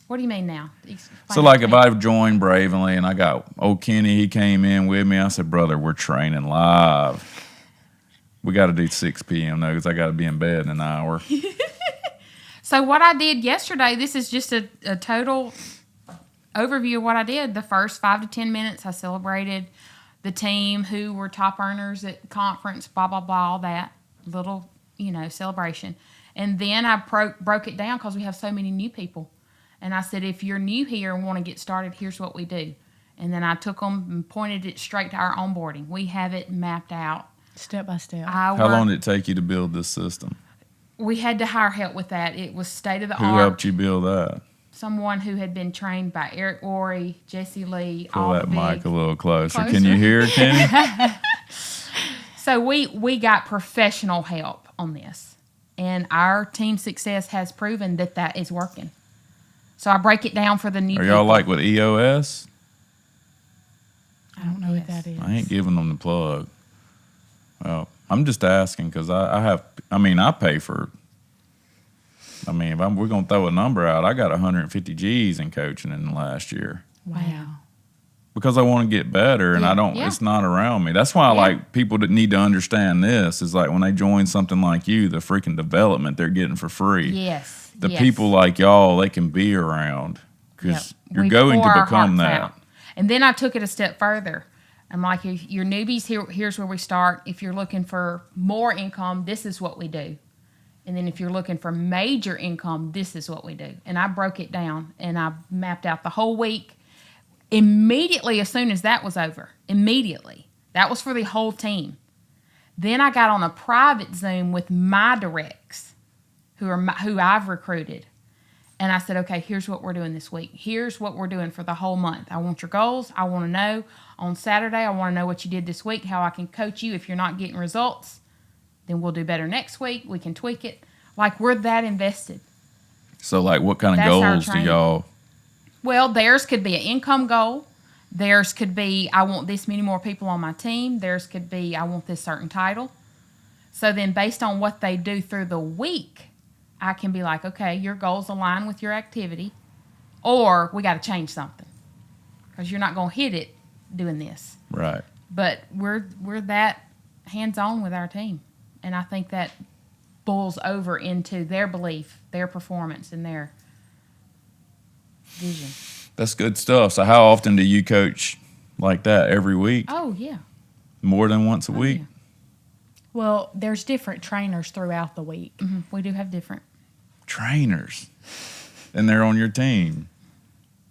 What do you mean now? Explain So that like to if me. I've joined Bravenly and I got old Kenny, he came in with me. I said, brother, we're training live. We got to do 6 p.m. though because I got to be in bed in an hour. So what I did yesterday, this is just a total overview of what I did. The first 5 to 10 minutes, I celebrated the team who were top earners at conference, blah, blah, blah, all that little, celebration. And then I broke it down because we have so many new people. And I said, if you're new here and want to get started, here's what we do. And then I took them and pointed it straight to our onboarding. We have it mapped out. Step by step. How long did it take you to build this system? We had to hire help with that. It was state of the Who art. helped you build that? Someone who had been trained by Eric Worre, Jesse Lee, Pull all that the big. mic a little closer. Can you hear it, Kenny? So we got professional help on this, and our team success has proven that is working. So I break it down for the new Are people. y'all like with EOS? I don't know what that is. I ain't giving them the plug. Well, I'm just asking because I pay for. If we're gonna throw a number out, I got 150 G's in coaching in the last year Wow. because I want to get better, and I don't. Yeah. It's not around me. That's why I Yeah. like people that need to understand this. Is like when they join something like you, the freaking development they're getting for free. Yes. The yes. people like y'all, they can be around because Yep. you're We going pour to our become hearts that. out. And then I took it a step further. I'm like, if you're newbies, here's where we start. If you're looking for more income, this is what we do. And then if you're looking for major income, this is what we do. And I broke it down and I mapped out the whole week. Immediately, as soon as that was over, that was for the whole team. Then I got on a private Zoom with my directs, who I've recruited. And I said, okay, here's what we're doing this week. Here's what we're doing for the whole month. I want your goals. I want to know on Saturday, I want to know what you did this week, how I can coach you. If you're not getting results, then we'll do better next week. We can tweak it. Like, we're that invested. So, like, what kind of That's our goals do training. y'all? Well, theirs could be an income goal. Theirs could be, I want this many more people on my team. Theirs could be, I want this certain title. So then based on what they do through the week, I can be like, okay, your goals align with your activity, or we got to change something because you're not going to hit it doing this. Right. But we're that hands-on with our team, and I think that boils over into their belief, their performance, and their vision. That's good stuff. So, how often do you coach like that? Every week? Oh, yeah. More than once a week? Yeah. Well, there's different trainers throughout the week. Mm-hmm. We do have different. Trainers. And they're on your team.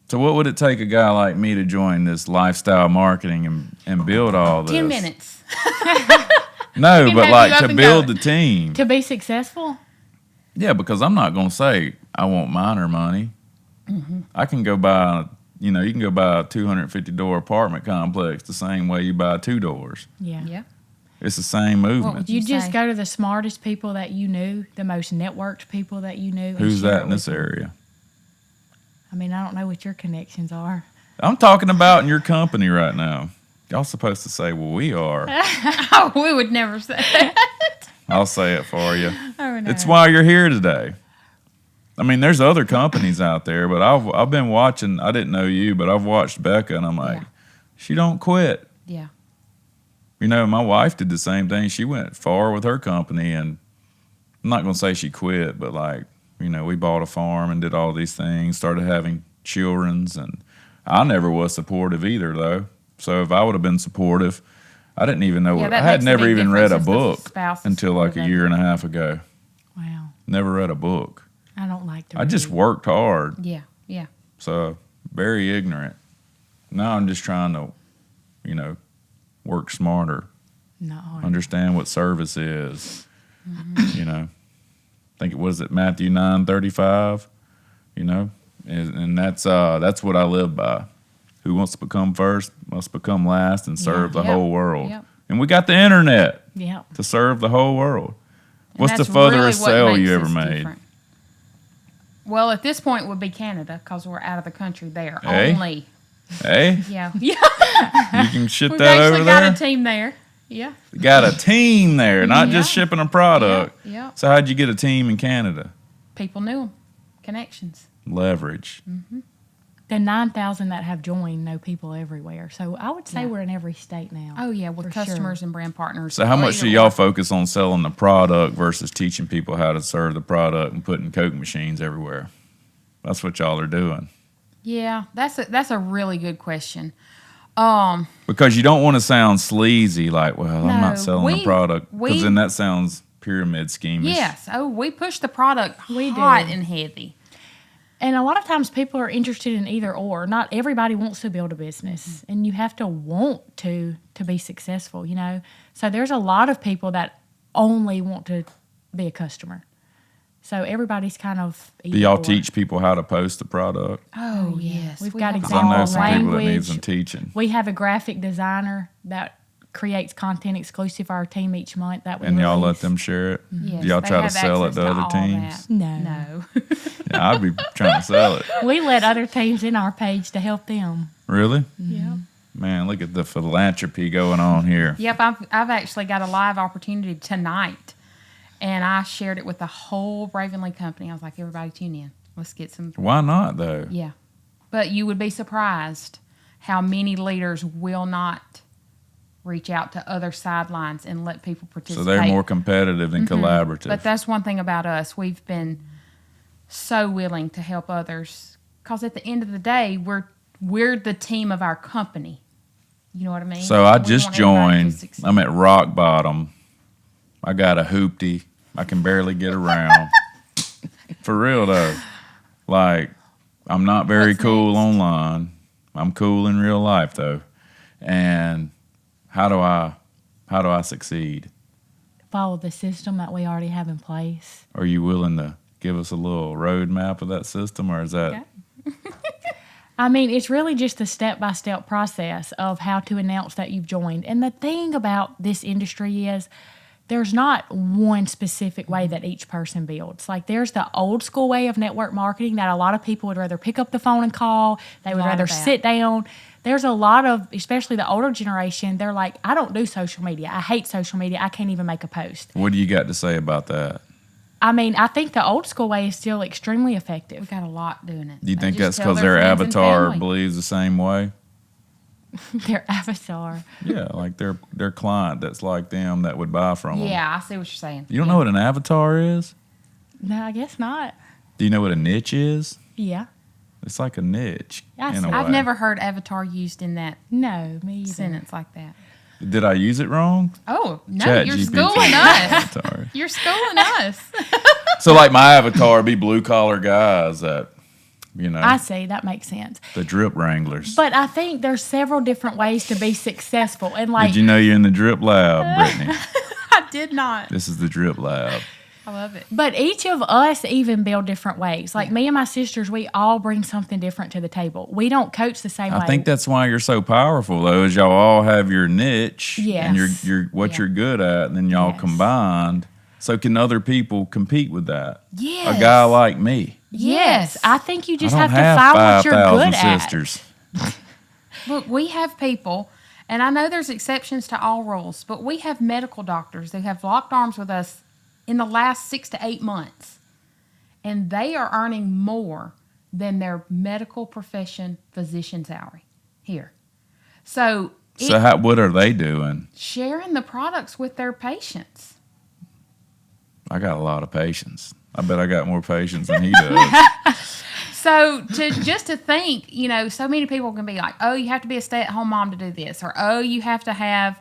So, what would it take a guy like me to join this lifestyle marketing and build all this? 10 minutes. No, can but have like you up to and build the going. team. To be successful, Yeah, because I'm not going to say I want minor money. Mm-hmm. I can go buy, you can go buy a $250 apartment complex the same way you buy 2 doors. yeah. Yeah. It's the same movement. would You you just say? go to the smartest people that you knew, the most networked people that you knew. and Who's share that it in with this them. area? I mean, I don't know what your connections are. I'm talking about in your company right now. Y'all supposed to say, well, we are. Oh, we would never say that. I'll say it for you. Oh, no. It's why you're here today. I mean, there's other companies out there, but I've been watching. I didn't know you, but I've watched Becca, and I'm like, Yeah. she don't quit. Yeah. My wife did the same thing. She went far with her company, and I'm not going to say she quit, but we bought a farm and did all these things, started having children's, and I never was supportive either, though. So if I would have been supportive, I didn't even know Yeah, I that had makes a never big even read a difference as the book spouse is until like a supportive. year and a half ago. Wow. Never read a book. I don't like to I just read. worked hard, Yeah. Yeah. so very ignorant. Now I'm just trying to, work smarter, Not hard. understand what service is. I think it was Matthew 9:35. you know, and that's what I live by. Who wants to become first must become last and serve the Yep. whole world. Yep. And we got the internet Yeah. to serve the whole world. And What's the that's furthest what sale makes you ever us made? different. Well, at this point would be Canada because we're out of the country there. Hey. Only. Hey, Yeah. Yeah. you can ship We've that actually over got there. a team there. Yeah. Got a team there, not just Yeah. shipping a product. Yeah, yeah. So how'd you get a team in Canada? People knew them. Connections. Leverage. The 9,000 that have joined know people everywhere. So I would say Yeah. we're in every state now. Oh, yeah, with For customers sure. and brand partners. So how Or much either do y'all or. focus on selling the product versus teaching people how to serve the product and putting Coke machines everywhere? That's what y'all are doing. Yeah, that's a really good question. Because you don't want to sound sleazy, like, well, I'm No, not selling the product. Because we- then that sounds pyramid scheme-ish. Yes. Oh, we push the product We hot do. and heavy. And a lot of times people are interested in either or. Not everybody wants to build a business, and you have to want to be successful, you know. So there's a lot of people that only want to be a customer. So everybody's kind of Do either y'all or. teach people how to post the product? Oh, yes. We've We got have Because I know all some people that need language. some teaching. We have a graphic designer that creates content exclusive for our team each month. That we And y'all let release. them share it? Yes, Do y'all they try to have sell it access to other all teams? that. No. No. Yeah, I'd be trying to sell it. We let other teams in our page to help them. Really? Yep. Man, look at the philanthropy going on here. Yep, I've actually got a live opportunity tonight, and I shared it with the whole Ravenly company. I was like, everybody tune in. Let's get some. Why not, though? Yeah. But you would be surprised how many leaders will not reach out to other sidelines and let people participate. So they're more competitive than collaborative. But that's one thing about us. We've been so willing to help others because at the end of the day, we're the team of our company. You know what I mean? So I We just want everybody to joined. succeed. I'm at rock bottom. I got a hoopty. I can barely get around. For real though. Like, I'm not very What's cool next? online. I'm cool in real life though. And how do I succeed? Follow the system that we already have in place. Are you willing to give us a little roadmap of that system, or is that Okay. I mean, it's really just a step-by-step process of how to announce that you've joined. And the thing about this industry is there's not one specific way that each person builds. Like there's the old school way of network marketing that a lot of people would rather pick up the phone and call. They would lot of rather that. sit down. There's a lot of, especially the older generation, they're like, I don't do social media. I hate social media. I can't even make a post. what do you got to say about that? I mean, I think the old school way is still extremely We effective. got a lot doing it. Do you They think just that's tell because their friends and avatar family. believes the same way? Their avatar. Yeah, like their client that's like them that would buy from them. Yeah, I see what you're saying. You don't know what an avatar is? No, I guess not. Do you know what a niche is? Yeah. It's like a niche I in a see. way. I've never heard avatar used in that No, me either. sentence like that. Did I use it wrong? Oh, no, Chat you're GPT. schooling us. Avatar. You're schooling us. So like my avatar would be blue collar guys that, you know, I see. That makes sense. the drip wranglers. But I think there's several different ways to be successful. And like, Did you know you're in the drip lab, Brittany? I did not. This is the drip lab. I love it. but each of us even build different ways. Like me and my sisters, we all bring something different to the table. We don't coach the same way. I think that's why you're so powerful though, is y'all all have your niche and Yes. you're what Yeah. you're good at, and then y'all Yes. combined. So can other people compete with that? Yes. A guy like me. Yes. I think you just I have don't to have find what you're 5,000 good at. sisters. Look, we have people, and I know there's exceptions to all rules, but we have medical doctors who have locked arms with us in the last 6 to 8 months, and they are earning more than their medical profession physician salary here. So, What are they doing? sharing the products with their patients. I got a lot of patience. I bet I got more patience than he does. So to think, you know, so many people can be like, oh, you have to be a stay-at-home mom to do this, or oh, you have to have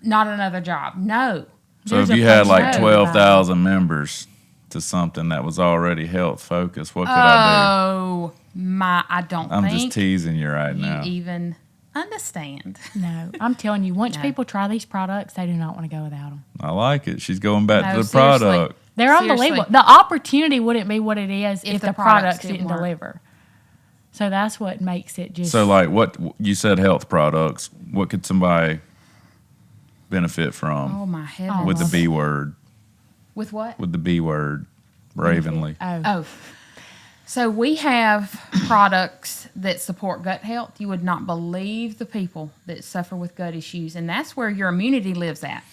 not another job. No. So There's if a you had place like for 12,000 members to something that was already health focused, what could I Oh my! I don't do? I'm think just teasing you right you now. even understand. No, I'm telling you, once No. people try these products, they do not want to go without them. I like it. She's going back No, to the seriously. product. They're Seriously. unbelievable. The opportunity wouldn't be what it is if the products didn't work. deliver. So that's what makes it just. So, like, what you said, health products. What could somebody benefit from Oh my heavens! with the B word? With what? With the B word, Ravenly. Oh. So we have products that support gut health. You would not believe the people that suffer with gut issues, and that's where your immunity lives at.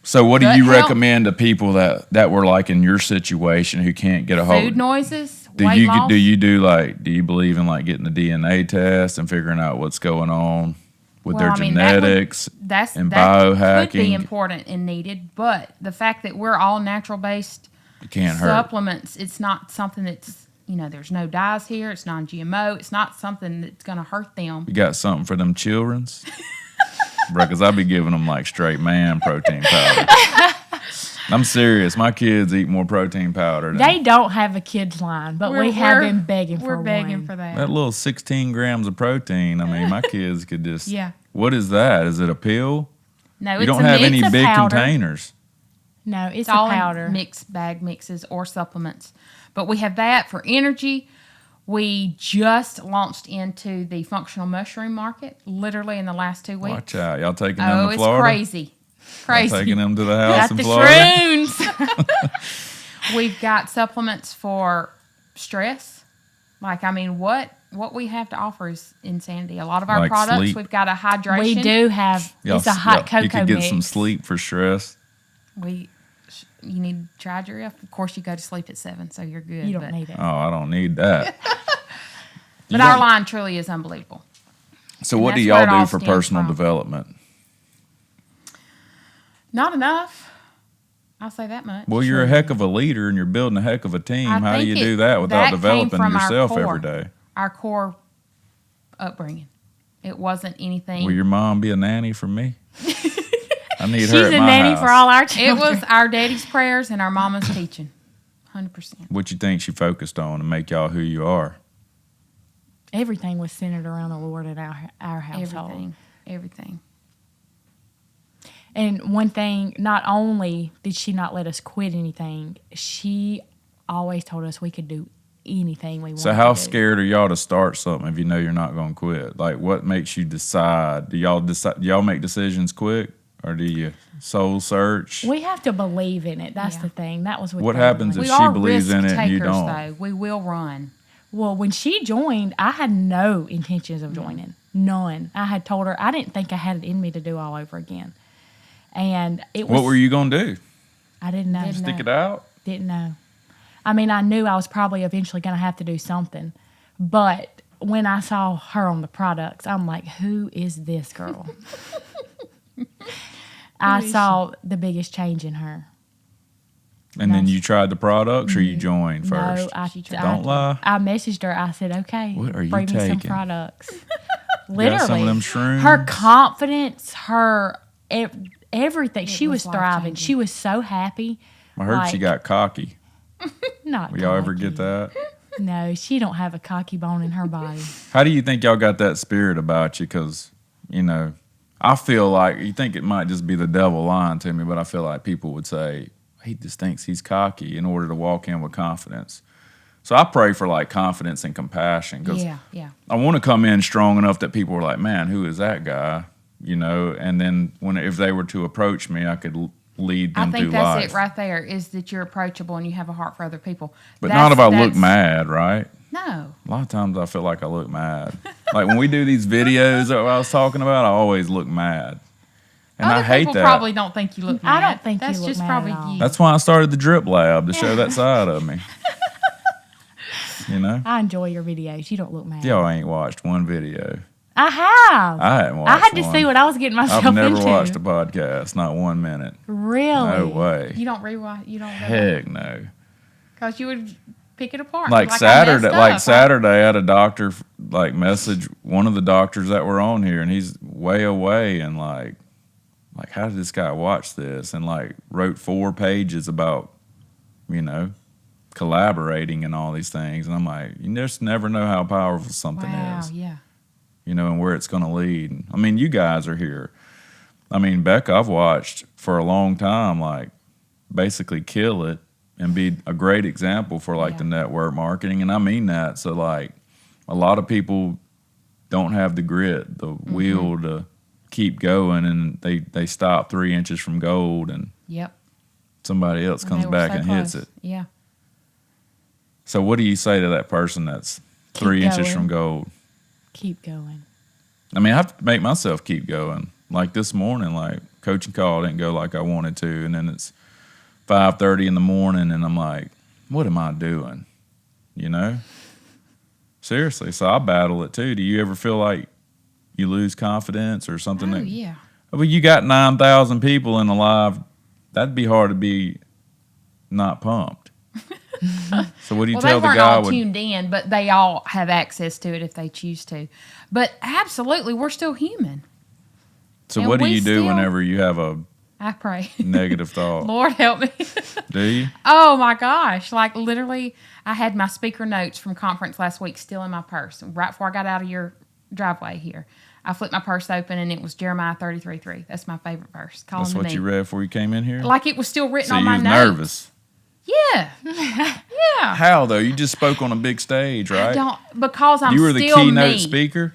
So, what do Gut you health. recommend to people that were like in your situation who can't get a hold? Food noises, Do weight you loss. do you do like? Do you believe in like getting the DNA test and figuring out what's going on with their Well, I mean, that would- genetics that and could be biohacking? important and needed, but the fact that we're all natural based It can't hurt. supplements, it's not something that's, there's no dyes here. It's non-GMO. It's not something that's going to hurt them. You got something for them childrens? Bro, because I be giving them like straight man protein powder. I'm serious. My kids eat more protein powder than They don't have a kids line, but we have been begging for one. We're begging for that. that little 16 grams of protein. I mean, my kids could just. Yeah. What is that? Is it a pill? No, You it's don't a have mix. any a big powder. containers. No, it's It's a all powder. in mixed bag mixes or supplements. But we have that for energy. We just launched into the functional mushroom market literally in the last 2 weeks. Watch out. Y'all taking them Oh, to it's Florida? crazy. Y'all taking them to the house Got in the Florida? Shrooms. We've got supplements for stress. What we have to offer is insanity. A lot of our Like products, sleep. we've got a hydration. We do have. It's a hot cocoa You could get mix. some sleep for stress. You need to charge her up. Of course, you go to sleep at 7, so you're good. You don't need it. Oh, I don't need that. You But our don't- line truly is unbelievable. So and what do that's where y'all it all do for stems personal from. development? Not enough. I'll say that much. Well, you're a heck of a leader and you're building a heck of a team. I How do think you do that without came developing from our yourself core. every day? Our core upbringing. It wasn't anything. Will your mom be a nanny for me? I need She's her at a my nanny house. for all our It children. was our daddy's prayers and our mama's teaching. 100%. What you think she focused on to make y'all who you are? Everything was centered around the Lord at our household. Everything. And one thing, not only did she not let us quit anything, she always told us we could do anything we wanted So how to do. scared are y'all to start something if you know you're not going to quit? Like, what makes you decide? Do y'all make decisions quick, or do you soul search? We have to believe in it. That's Yeah. the thing. That was What Beverly. happens if We she are believes risk in it and you takers, don't? though. We will run. Well, when she joined, I had no intentions of joining. None. I had told her I didn't think I had it in me to do all over again. And it was. What were you going to do? I didn't know. Stick it out? Didn't know. I mean, I knew I was probably eventually going to have to do something. But when I saw her on the products, I'm like, who is this girl? I saw the biggest change in her. And then Nice. you tried the products or you joined first? No, Don't lie. I messaged her. I said, okay, What are you bring me some taking? products. Got Literally. some of them shrooms? Her confidence, her everything. She was was thriving. life-changing. She was so happy. I heard she like- got cocky. Not Will y'all ever cocky. get that? No, she don't have a cocky bone in her body. How do you think y'all got that spirit about you? Because, I feel like you think it might just be the devil lying to me, but I feel like people would say, he just thinks he's cocky in order to walk in with confidence. So I pray for like confidence and compassion because Yeah. I want to come in strong enough that people are like, man, who is that guy? And then if they were to approach me, I could lead I them think through that's life. it right there, is that you're approachable and you have a heart for other people. But not if I look That's- mad, right? No. A lot of times I feel like I look mad. Like when we do these videos that I was talking about, I always look mad. And Other I hate people that. probably don't think you look I mad. don't think you that's look just mad probably at all. you. That's why I started the Drip Lab, to show that side of me. I enjoy your videos. You don't look mad. Y'all ain't watched one video. I have. I hadn't watched I had to one. see what I was getting myself I've never into. watched a podcast, not 1 minute. Really? No way. You don't rewatch. You don't. Heck no. Because you would pick it apart. Like I Saturday, messed like up. Saturday, I had a doctor message one of the doctors that were on here, and he's way away, and like how did this guy watch this? And like wrote 4 pages about, collaborating and all these things, and I'm like, you just never know how powerful something Wow. is, Yeah. and where it's going to lead. I mean, you guys are here. I mean, Becca, I've watched for a long time, like basically kill it and be a great example for like the network marketing. And I mean that. So like a lot of people don't have the grit, the will to keep going, and they stop 3 inches from gold, and Yep. somebody else comes back and hits it. Yeah. So what do you say to that person that's 3 inches going. from gold? Keep going. I mean, I have to make myself keep going. Like this morning, like coaching call didn't go like I wanted to, and then it's 5:30 in the morning, and I'm like, what am I doing? You know? Seriously. So I battle it too. Do you ever feel like you lose confidence or something? Oh, yeah. Well, you got 9,000 people in the live. That'd be hard to be not pumped. So what do you Well, tell they the weren't guy? all tuned in, but they all have access to it if they choose to. But absolutely, we're still human. So and what do we you do still- whenever you have a I pray. negative thought? Lord help me. Do you? Oh my gosh. Like literally, I had my speaker notes from conference last week still in my purse. Right before I got out of your driveway here, I flipped my purse open and it was Jeremiah 33:3. That's my favorite verse. Call That's him to what me. you read before you came in here? Like it was still written So on you my was notes. nervous. Yeah. Yeah. How though? You just spoke on a big stage, right? I don't, because I'm You were the still keynote me. speaker?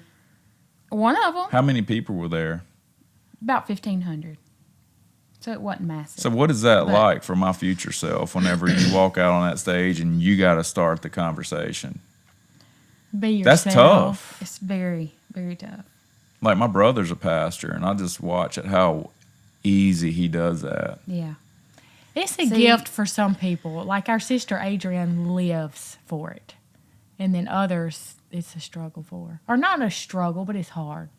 One of them. How many people were there? About 1,500. So it wasn't massive. So what is that But- like for my future self whenever you walk out on that stage and you got to start the conversation? Be yourself. That's tough. It's very, very tough. Like my brother's a pastor, and I just watch it how easy he does that. Yeah. It's a See- gift for some people. Like our sister Adrienne lives for it. And then others, it's a struggle for. Or not a struggle, but it's hard.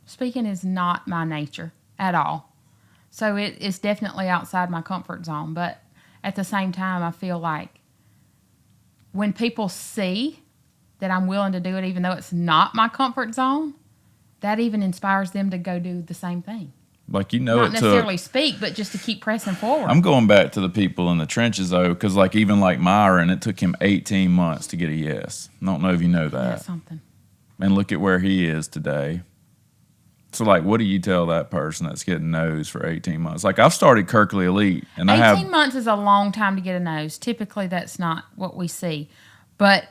Speaking is not my nature at all. So it's definitely outside my comfort zone. But at the same time, I feel like when people see that I'm willing to do it, even though it's not my comfort zone, that even inspires them to go do the same thing. Like, you know, Not it took. necessarily speak, but just to keep pressing forward. I'm going back to the people in the trenches, though, because, like, even like Myron, it took him 18 months to get a yes. I don't know if you know that. That's something. And look at where he is today. So, like, what do you tell that person that's getting no's for 18 months? Like, I've started Kirkley Elite, and 18 months is a long time to get a nose. Typically, that's not what we see. But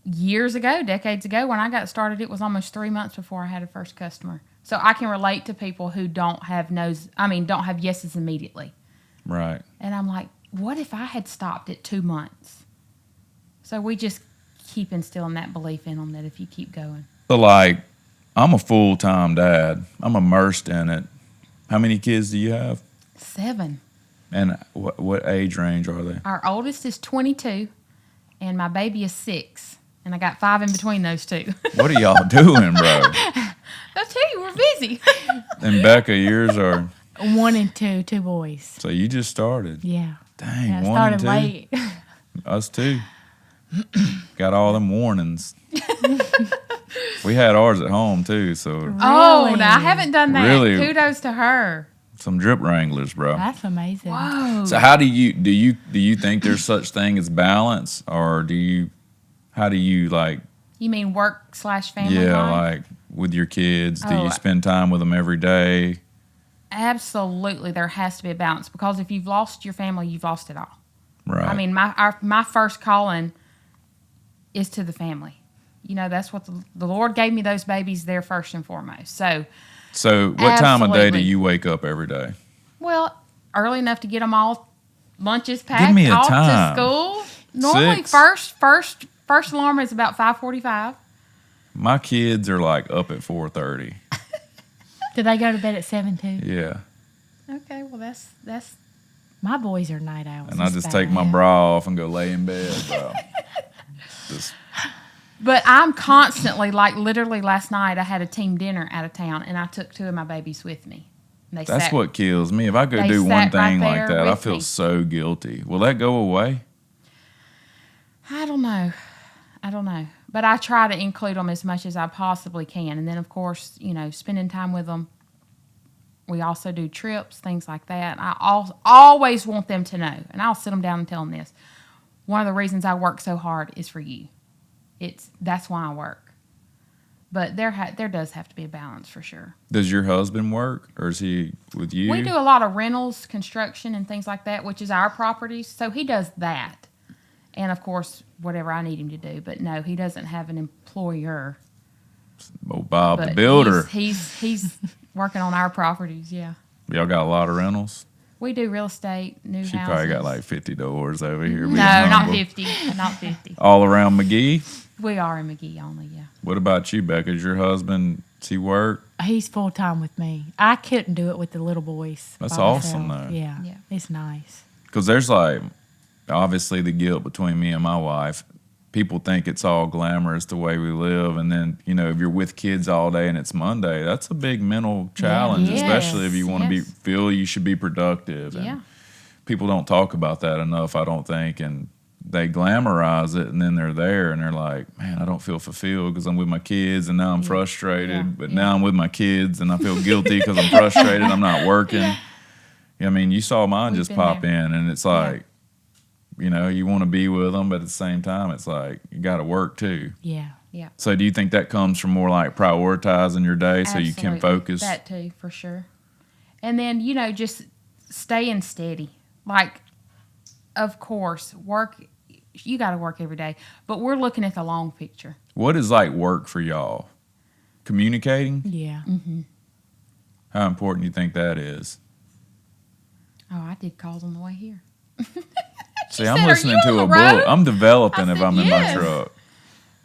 years ago, decades ago, when I got started, it was almost 3 months before I had a first customer. So I can relate to people who don't have don't have yeses immediately. Right. And I'm like, what if I had stopped at 2 months? So we just keep instilling that belief in them that if you keep going. So, like, I'm a full-time dad. I'm immersed in it. How many kids do you have? 7. And what age range are they? Our oldest is 22, and my baby is 6. And I got 5 in between those two. What are y'all doing, bro? I tell you, we're busy. And Becca, yours are. 1 and 2, 2 boys. So you just started. Yeah. Dang, Yeah, I 1 and started 2. late. Us too. Got all them warnings. We had ours at home too, so Oh, Really? no, I haven't done that. Really? Kudos to her. some drip wranglers, bro. That's amazing. Whoa. So how do you think there's such thing as balance, or how do you like You mean work/family life? like with your kids? Do Oh, you spend time with them every day? Absolutely, there has to be a balance because if you've lost your family, you've lost it all. Right. I mean, my first calling is to the family. You know, that's what the Lord gave me those babies there first and foremost. So, what time of day do absolutely. you wake up every day? well, early enough to get them all lunches packed me a off time. to school. Normally, 6? first alarm is about 5:45. My kids are like up at 4:30. Do they go to bed at 7 too? Yeah. Okay, well that's My boys are night owls. And I It's just bad. take my bra off and go lay in bed, bro. Just But I'm constantly, like literally last night, I had a team dinner out of town, and I took 2 of my babies with me. And they That's sat, what kills me. If I go They do one sat right thing like there that, I with feel me. so guilty. Will that go away? I don't know. But I try to include them as much as I possibly can. And then, of course, you know, spending time with them. We also do trips, things like that. I always want them to know, and I'll sit them down and tell them this. One of the reasons I work so hard is for you. That's why I work. But there does have to be a balance for sure. Does your husband work, or is he with you? We do a lot of rentals, construction, and things like that, which is our properties. So he does that. And, of course, whatever I need him to do. But, no, he doesn't have an employer. Oh, Bob the But builder. He's working on our properties, yeah. Y'all got a lot of rentals? We do real estate, new She houses. probably got like 50 doors over here. No, being not humble. 50. Not 50. All around McGee? We are in McGee only, yeah. What about you, Becca? Does your husband, does he work? He's full time with me. I couldn't do it with the little boys. That's by awesome, myself. though. Yeah, Yeah. it's nice. Because there's like, obviously, the guilt between me and my wife. People think it's all glamorous the way we live. And then, you know, if you're with kids all day and it's Monday, that's a big mental challenge, Yes, especially if you want to yes. feel you should be productive. And Yeah. people don't talk about that enough, I don't think. And they glamorize it, and then they're there and they're like, man, I don't feel fulfilled because I'm with my kids and now I'm frustrated. Yeah. But Yeah. now I'm with my kids and I feel guilty because I'm frustrated. I'm not working. I mean, you saw mine We've just been pop there. in, and it's like, you know, you want to be with them, but at the same time, it's like you got to work too. Yeah. Yeah. So, do you think that comes from more like prioritizing your day so you can Absolutely. focus? That too, for sure. And then, you know, just staying steady. Like, of course, you got to work every day, but we're looking at the long picture. What is like work for y'all? Communicating? Yeah. How important do you think that is? Oh, I did calls on the way here. See, said, I'm "Are listening you to on a the road?" book. I'm developing I if said, I'm in my "Yes." truck.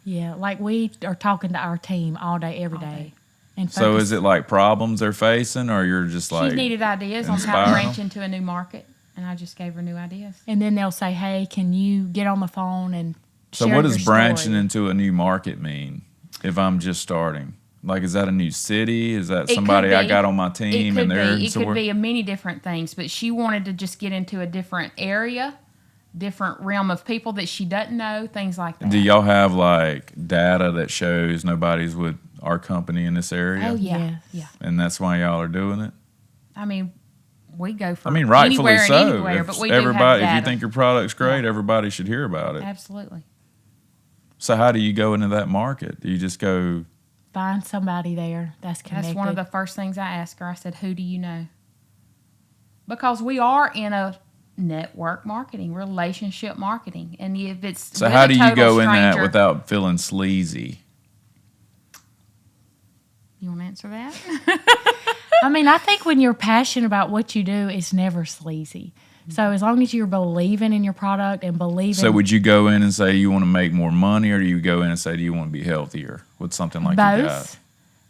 Yeah. Like we are talking to our team all day, every All day. day. And So, focus- is it like problems they're facing, or you're just like She needed ideas on how inspire to 'em? branch into a new market, and I just gave her new ideas. And then they'll say, "Hey, can you get on the phone and So, share what your does branching story?" into a new market mean if I'm just starting? Like, is that a new city? Is that It somebody could I be. got on my It team could and they're be. It somewhere? could be a many different things, but she wanted to just get into a different area, different realm of people that she doesn't know, things like that. Do y'all have like data that shows nobody's with our company in this area? Oh yeah, Yes. yeah. And that's why y'all are doing it? I mean, we go for I mean, rightfully anywhere so. and anywhere, If but we do have everybody, if you data. think your product's great, Yeah. everybody should hear about it. Absolutely. So how do you go into that market? Do you just go, Find somebody there that's connected. That's one of the first things I asked her. I said, "Who do you know?" Because we are in a network marketing, relationship marketing, and if it's so with how a do you total go in that stranger- without feeling sleazy? You want to answer that? I mean, I think when you're passionate about what you do, it's never sleazy. So as long as you're believing in your product and believing So would you go in and say you want to make more money, or do you go in and say, do you want to be healthier with something like you got? both,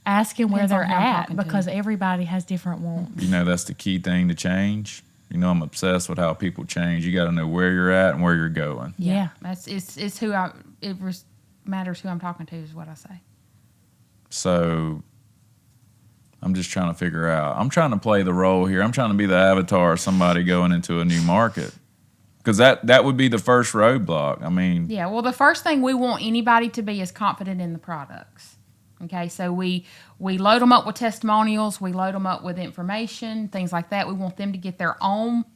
asking where Depends on they're who I'm at, talking to. because everybody has different wants. You know, that's the key thing to change. You know, I'm obsessed with how people change. You got to know where you're at and where you're going. Yeah. That's it's who matters who I'm talking to is what I say. So I'm just trying to figure out. I'm trying to play the role here. I'm trying to be the avatar of somebody going into a new market. Because that would be the first roadblock. I mean, Yeah, well, the first thing we want anybody to be is confident in the products. Okay, so we load them up with testimonials, we load them up with information, things like that. We want them to get their own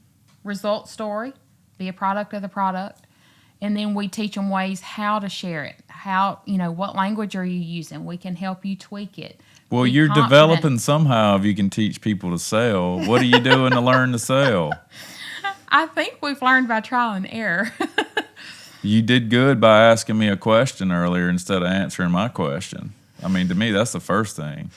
result story, be a product of the product, and then we teach them ways how to share it. How, what language are you using? We can help you tweak it. well, Be you're confident. developing somehow if you can teach people to sell. What are you doing to learn to sell? I think we've learned by trial and error. You did good by asking me a question earlier instead of answering my question. I mean, to me, that's the first thing.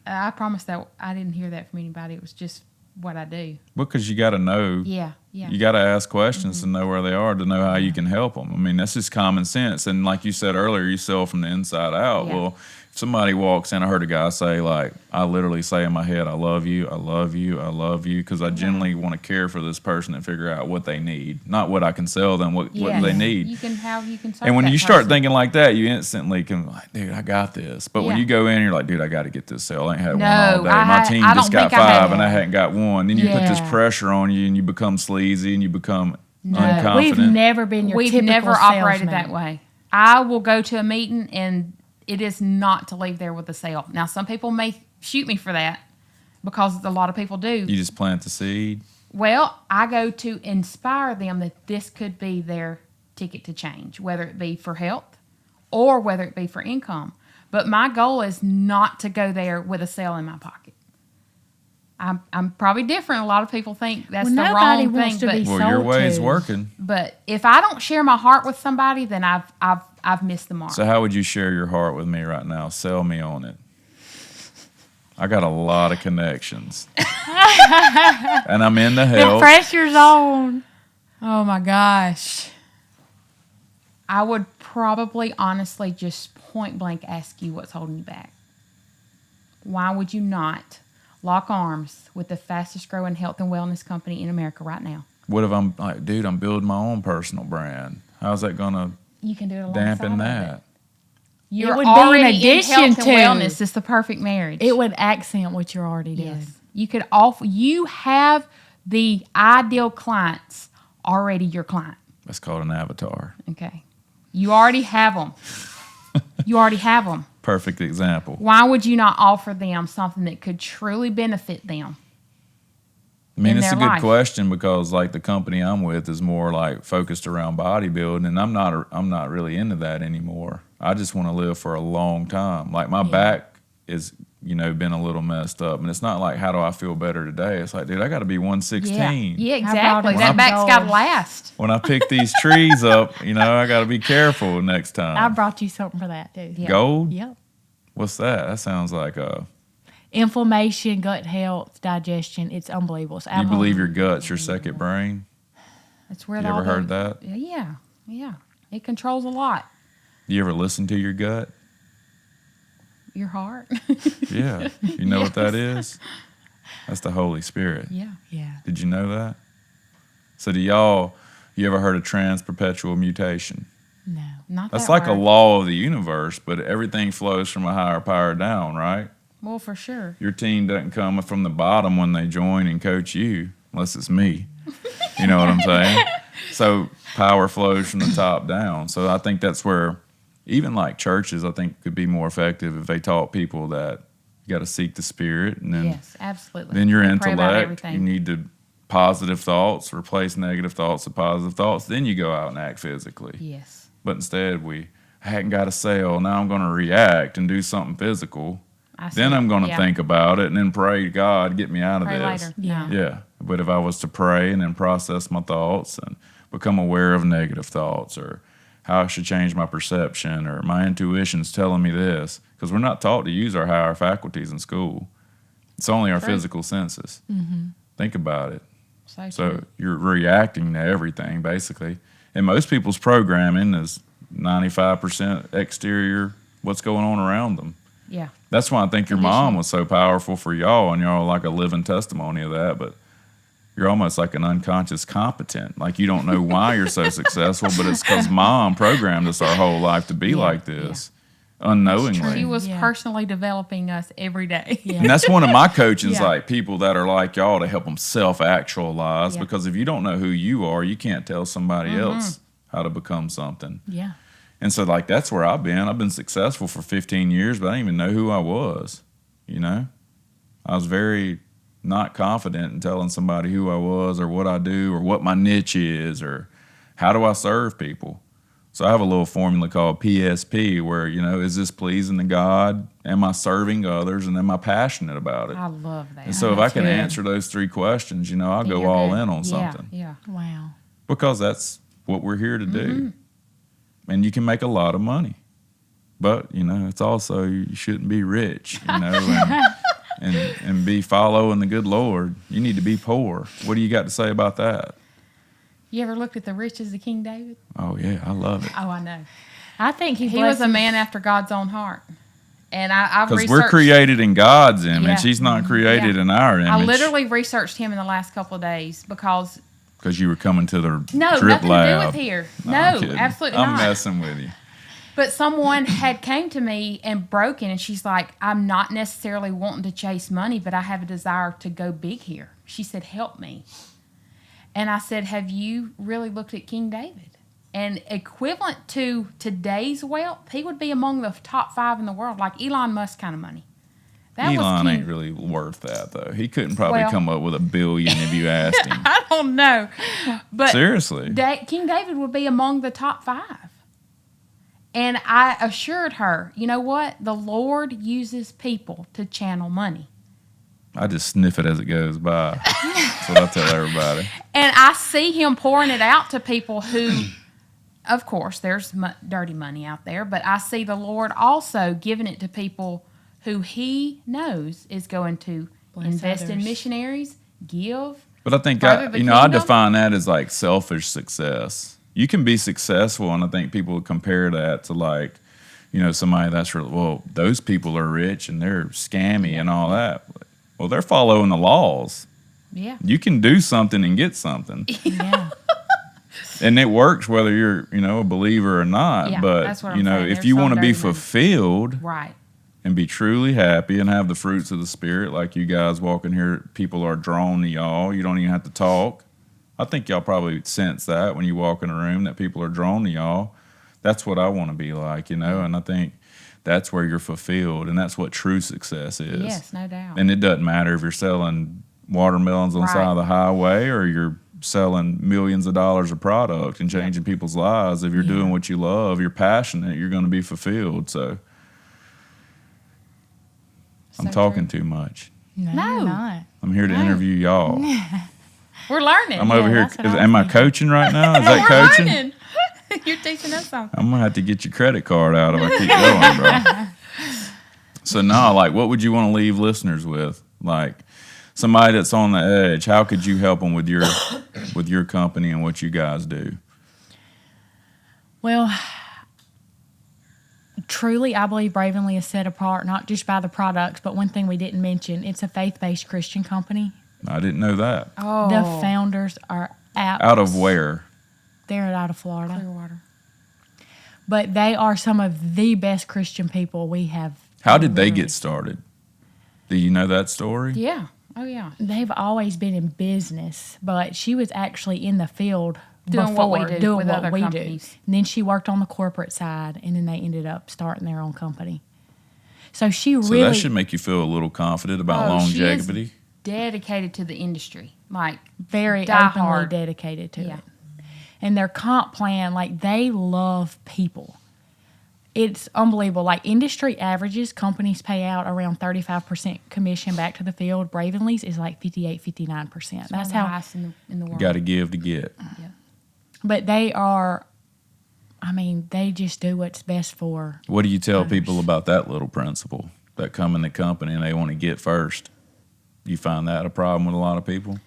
I promise that I didn't hear that from anybody. It was just what I do. Because you got to know. Yeah. You got to ask questions to know where they are, to know how you can help them. I mean, that's just common sense. And like you said earlier, you sell from the inside out. Yeah. Well, if somebody walks in, I heard a guy say, like, I literally say in my head, I love you, I love you, I love you, because I genuinely want to care for this person and figure out what they need, not what I can sell them, what Yes. they need. You can serve And when that you start person. thinking like that, you instantly can like, dude, I got this. But when Yeah. you go in, you're like, dude, I got to get this sale. I ain't had No, one all day. I My team don't just got think I had 5 and I that. hadn't got one. Then you put this Yeah. pressure on you and you become sleazy and you become We've unconfident. never been your We've typical never operated salesman. that way. I will go to a meeting and it is not to leave there with a sale. Now, some people may shoot me for that because a lot of people do. You just plant the seed. Well, I go to inspire them that this could be their ticket to change, whether it be for health or whether it be for income. But my goal is not to go there with a sale in my pocket. I'm probably different. A lot of people think that's the wrong thing. Well, your way's working. But if I don't share my heart with somebody, then I've missed the mark. So how would you share your heart with me right now? Sell me on it. I got a lot of connections. And I'm in the help. The pressure's on. Oh my gosh. I would probably honestly just point blank ask you what's holding you back. Why would you not lock arms with the fastest growing health and wellness company in America right now? What if I'm like, dude, I'm building my own personal brand? How's that going to You can do it dampen alongside that? of it. You're It would be already in addition in health to- and wellness. It's the perfect marriage. It would accent what you're already doing. Yes. You could offer. You have the ideal clients already. Your client. That's called an avatar. Okay. You already have them. You already have them. Perfect example. Why would you not offer them something that could truly benefit them? I mean, in it's a their good life? question because like the company I'm with is more like focused around bodybuilding, and I'm not really into that anymore. I just want to live for a long time. Like my back is, been a little messed up, and it's not like how do I feel better today. It's like, dude, I got to be 116. Yeah, I brought exactly. him That some back's got to goals. last. When I pick these trees up, I got to be careful next time. I brought you something for that too. Yeah. Gold? Yep. What's that? That sounds like Inflammation, gut health, digestion. It's unbelievable. It's you believe your gut's your second brain. That's where You ever heard that? Yeah. It controls a lot. You ever listen to your gut? Your heart. Yeah. You know what that is? That's the Holy Spirit. Yeah. Yeah. Did you know that? So you ever heard of trans-perpetual mutation? No. Not That's that like a word. law of the universe, but everything flows from a higher power down, right? Well, for sure. Your team doesn't come from the bottom when they join and coach you, unless it's me. You know what I'm saying? So power flows from the top down. So I think that's where even like churches, I think, could be more effective if they taught people that you got to seek the Spirit, and then Yes, absolutely. then your And pray about intellect, everything. you need to positive thoughts, replace negative thoughts with positive thoughts. Then you go out and act physically. Yes. But instead, I hadn't got a sale. Now I'm going to react and do something physical. Then I'm going to think about it and then pray, God, get me out of Pray this. later. Yeah. No. Yeah. But if I was to pray and then process my thoughts and become aware of negative thoughts or how I should change my perception or my intuition's telling me this, because we're not taught to use our higher faculties in school. It's only our True. physical senses. Mm-hmm. Think about it. So So true. you're reacting to everything, basically. And most people's programming is 95% exterior, what's going on around them. Yeah. That's why I think your Conditioning. mom was so powerful for y'all, and y'all are like a living testimony of that. But you're almost like an unconscious competent. Like you don't know why you're so successful, but it's because mom programmed us our whole life to be like this unknowingly. She was Yeah. personally developing us every day. Yeah. And that's one of my coachings, Yeah. like people that are like y'all to help them self-actualize. Yeah. Because if you don't know who you are, you can't tell somebody Mm-hmm. else how to become something. Yeah. And so, like, that's where I've been. I've been successful for 15 years, but I didn't even know who I was, I was very not confident in telling somebody who I was or what I do or what my niche is or how do I serve people. So I have a little formula called PSP where, is this pleasing to God? Am I serving others? And am I passionate about it? I love that. And so if I that's can good. answer those three questions, I'll Then go you're all good. in on Yeah, something. Yeah. Wow. Because that's what we're here to do. And you can make a lot of money. But, it's also you shouldn't be rich, and be following the good Lord. You need to be poor. What do you got to say about that? You ever looked at the riches of King David? Oh, yeah, I love it. Oh, I know. I think He was a man after God's own heart. And I've Because researched. we're created in God's image. Yeah. He's not created Yeah. in our image. I literally researched him in the last couple of days because Because you were coming to the no, drip nothing lab. to do with here. I'm No, kidding. absolutely I'm not. messing with you. But someone had came to me and broken, and she's like, I'm not necessarily wanting to chase money, but I have a desire to go big here. She said, help me. And I said, have you really looked at King David? And equivalent to today's wealth, he would be among the top 5 in the world, like Elon Musk kind of money. That was Elon King. ain't really worth that, though. He couldn't probably Well- come up with $1 billion if you asked him. I don't know. But Seriously. King David would be among the top 5. And I assured her, you know what? The Lord uses people to channel money. I just sniff it as it goes by. That's what I tell everybody. And I see him pouring it out to people who, of course, there's dirty money out there, but I see the Lord also giving it to people who he knows is going to invest in others. missionaries, give. But I think Further the I kingdom? define that as like selfish success. You can be successful, and I think people would compare that to like, somebody that's really, well, those people are rich and they're scammy and all that. Well, they're following the laws. Yeah. You can do something and get something. Yeah. And it works whether you're, a believer or not. Yeah, but, that's what I'm saying. if There's you some want to be dirty money. fulfilled Right. and be truly happy and have the fruits of the Spirit, like you guys walking here, people are drawn to y'all. You don't even have to talk. I think y'all probably sense that when you walk in a room that people are drawn to y'all. That's what I want to be like, and I think that's where you're fulfilled, and that's what true success is. Yes, no doubt. And it doesn't matter if you're selling watermelons on the side of the highway or you're selling millions of dollars of product and changing people's lives. If you're doing what you love, you're passionate, you're going to be fulfilled. So I'm talking too much. No, No. you're not. I'm here to interview y'all. We're learning. I'm over here. that's what I was Am I thinking. coaching right now? Is that We're coaching? learning. You're teaching us something. I'm gonna have to get your credit card out if I keep going, bro. So now, like, what would you want to leave listeners with? Like, somebody that's on the edge. How could you help them with your company and what you guys do? Well, truly, I believe Bravenly is set apart not just by the products, but one thing we didn't mention, it's a faith-based Christian company. I didn't know that. Oh. The founders are Out of where? They're out of Florida. Clearwater. But they are some of the best Christian people we have. How did they literally- get started? Do you know that story? Yeah. Oh, yeah. They've always been in business, but she was actually in the field Doing before, what we do doing with what other we companies. do. And then she worked on the corporate side, and then they ended up starting their own company. So she So really that should make you feel a little confident about Oh, she is longevity. dedicated to the industry. Like, very Die openly hard. dedicated to Yeah. it. And their comp plan, like they love people. It's unbelievable. Like industry averages, companies pay out around 35% commission back to the field. Bravenly's is like 58, 59%. That's the how. highest in the world. Got to give to get. Yeah. But they are, they just do what's best for. What do you tell Others. people about that little principle that come in the company and they want to get first? You find that a problem with a lot of people?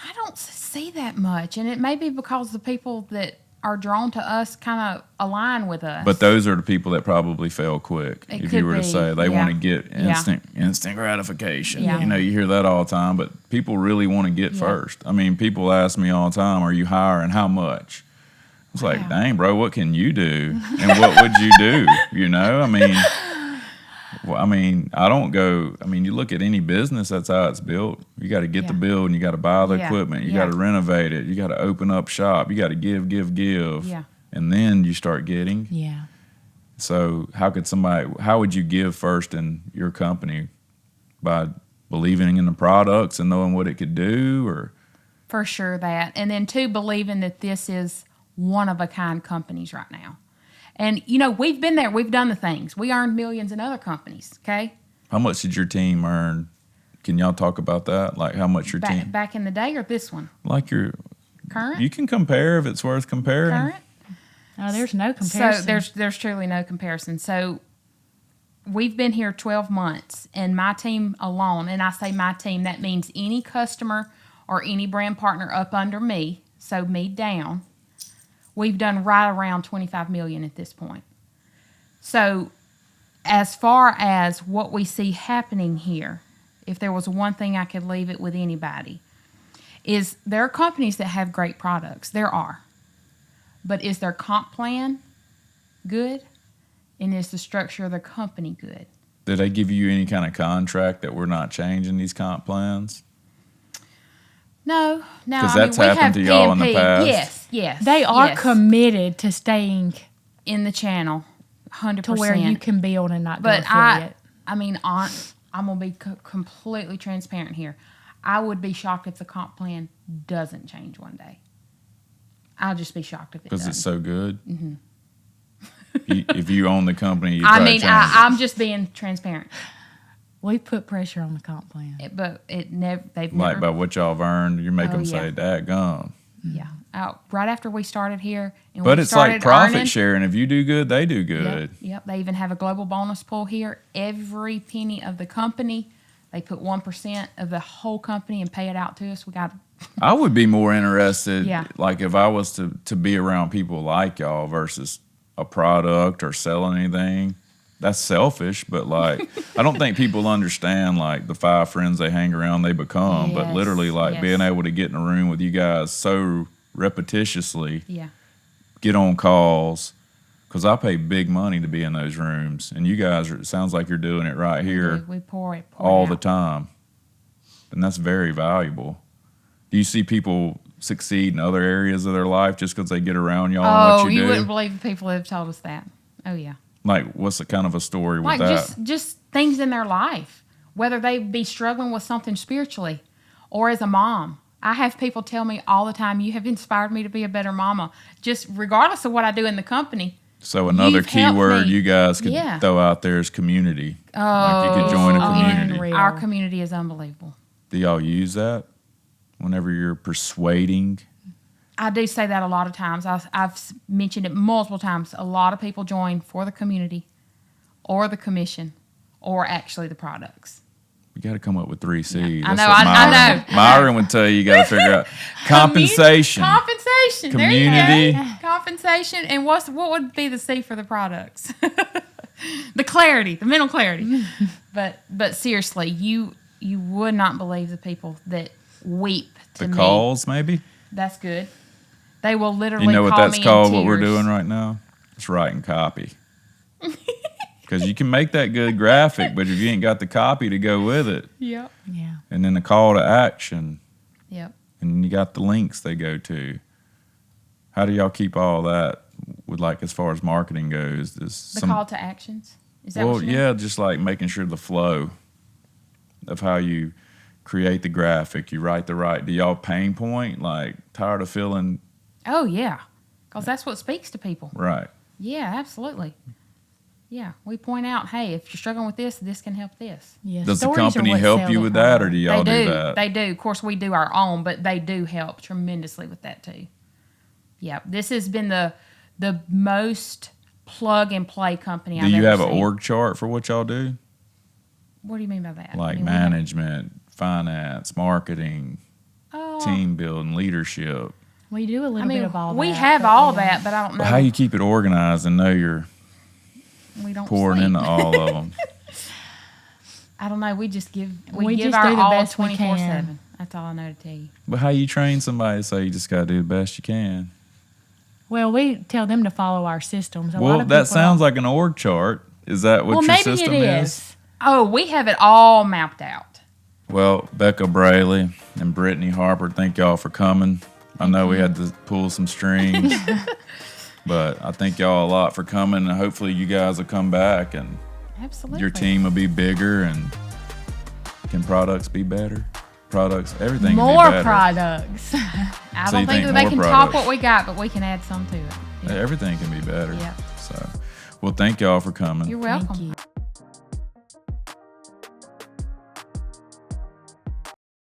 I don't see that much. And it may be because the people that are drawn to us kind of align with us. But those are the people that probably fail quick. It If could you were to be, say they yeah. want to get Yeah. instant gratification. Yeah. You hear that all the time, but people really want to get Yeah. first. I mean, people ask me all the time, are you hiring? How much? It's like, Wow. dang, bro, what can you do? And what would you do? I don't go. I mean, you look at any business, that's how it's built. You got to get the Yeah. build, and you got to buy the Yeah. equipment. You Yeah. got to renovate it. You got to open up shop. You got to give, Yeah. and then you start getting. Yeah. So how would you give first in your company? By believing in the products and knowing what it could do, or For sure that. And then, two, believing that this is one-of-a-kind companies right now. And, we've been there. We've done the things. We earned millions in other companies, okay? how much did your team earn? Can y'all talk about that? Like how much your team, Back in the day, or this one? like Current? you can compare if it's worth comparing. Current? Oh, there's no comparison. So there's truly no comparison. So we've been here 12 months, and my team alone, and I say my team, that means any customer or any brand partner up under me, so me down, we've done right around 25 million at this point. So as far as what we see happening here, if there was one thing I could leave it with anybody, is there are companies that have great products. There are. But is their comp plan good? And is the structure of the company good? Did they give you any kind of contract that we're not changing these comp plans? No. 'Cause that's happened to y'all in the past. Yes. they are yes. committed to staying in the channel, 100%. to where you can build and not But go affiliate. I'm gonna be completely transparent here. I would be shocked if the comp plan doesn't change one day. I'll just be shocked if it Because doesn't. it's so good. If you own the company, you I try mean, to change it. I'm just being transparent. We put pressure on the comp plan. But it never, they've Like never. by what y'all have earned, you make Oh, them yeah. say, "Dadgum." Yeah. Right after we started here. And But we it's like started profit earning, sharing. If you do good, they do Yep, good. yep. They even have a global bonus pool here. Every penny of the company, they put 1% of the whole company and pay it out to us. We got I would be more interested, Yeah. like if I was to be around people like y'all versus a product or selling anything. That's selfish, but like I don't think people understand like the 5 friends they hang around they become. But Yes, literally like yes. being able to get in a room with you guys so repetitiously, yeah. get on calls, because I pay big money to be in those rooms, and you guys it sounds like you're doing it right here We pour it all the out. time, and that's very valuable. Do you see people succeed in other areas of their life just because they get around y'all and Oh, what you do? wouldn't believe the people that have told us that. Oh yeah. Like, what's the kind of a story with Like that? just things in their life, whether they be struggling with something spiritually or as a mom. I have people tell me all the time, you have inspired me to be a better mama, just regardless of what I do in the company. So another You've key helped word me. you guys could Yeah. throw out there is community. Like you could join a Oh, community. unreal. Our community is unbelievable. Do y'all use that whenever you're persuading? I do say that a lot of times. I've mentioned it multiple times. A lot of people join for the community or the commission or actually the products. You got to come up with 3 C's. I That's know, what I know. Myron would tell you. You got to figure out compensation. Compensation. Community. There you go. Compensation. And what would be the C for the products? The clarity, the mental clarity. But seriously, you would not believe the people that weep to The me. calls, maybe. That's good. They will literally You know what call that's me called? in What we're tears. doing right now? It's writing copy. Because you can make that good graphic, but if you ain't got the copy to go with it, Yep. Yeah. and then the call to action, Yep. and then you got the links they go to. How do y'all keep all that with like as far as marketing goes? The call to actions. Is that well, what you mean? yeah, just like making sure the flow of how you create the graphic, you write the right. Do y'all pain point like tired of feeling Oh yeah, because that's what speaks to people. right? Yeah, absolutely. Yeah, we point out, hey, if you're struggling with this, this can help this. Yeah. Does the stories are company what help sell you the with that, or product. do y'all they do that? They do. Of course, we do our own, but they do help tremendously with that too. Yeah, this has been the most plug and play company Do I've you ever have an seen. org chart for what y'all do? What do you mean by that? I Like mean, we have- management, finance, marketing, Oh, team building, leadership. We do a little I mean, bit of all that. we have but all we don't- that, but I don't know. How you keep it organized and know you're we don't pouring sleep. into all of them? I don't know. We just give We give just our do the all best we 24/7. That's all I know to tell you. But how you train somebody to say you just got to do the best you can? Well, we tell them to follow our systems. A lot Well, of that people sounds don't- like an org chart. Is that what Well, your maybe system it is? is. Oh, we have it all mapped out. Well, Becca Braley and Brittany Harper, thank y'all for coming. I know we had to pull some strings, but I thank y'all a lot for coming, and hopefully you guys will come back and Absolutely. your team will be bigger. And can products be better? Products, everything can More be better. products. I So don't you think think that they more can top products. what we got, but we can add some to it. Yeah. Everything can be better. Yeah. So, well, thank y'all for coming. You're welcome. Thank you.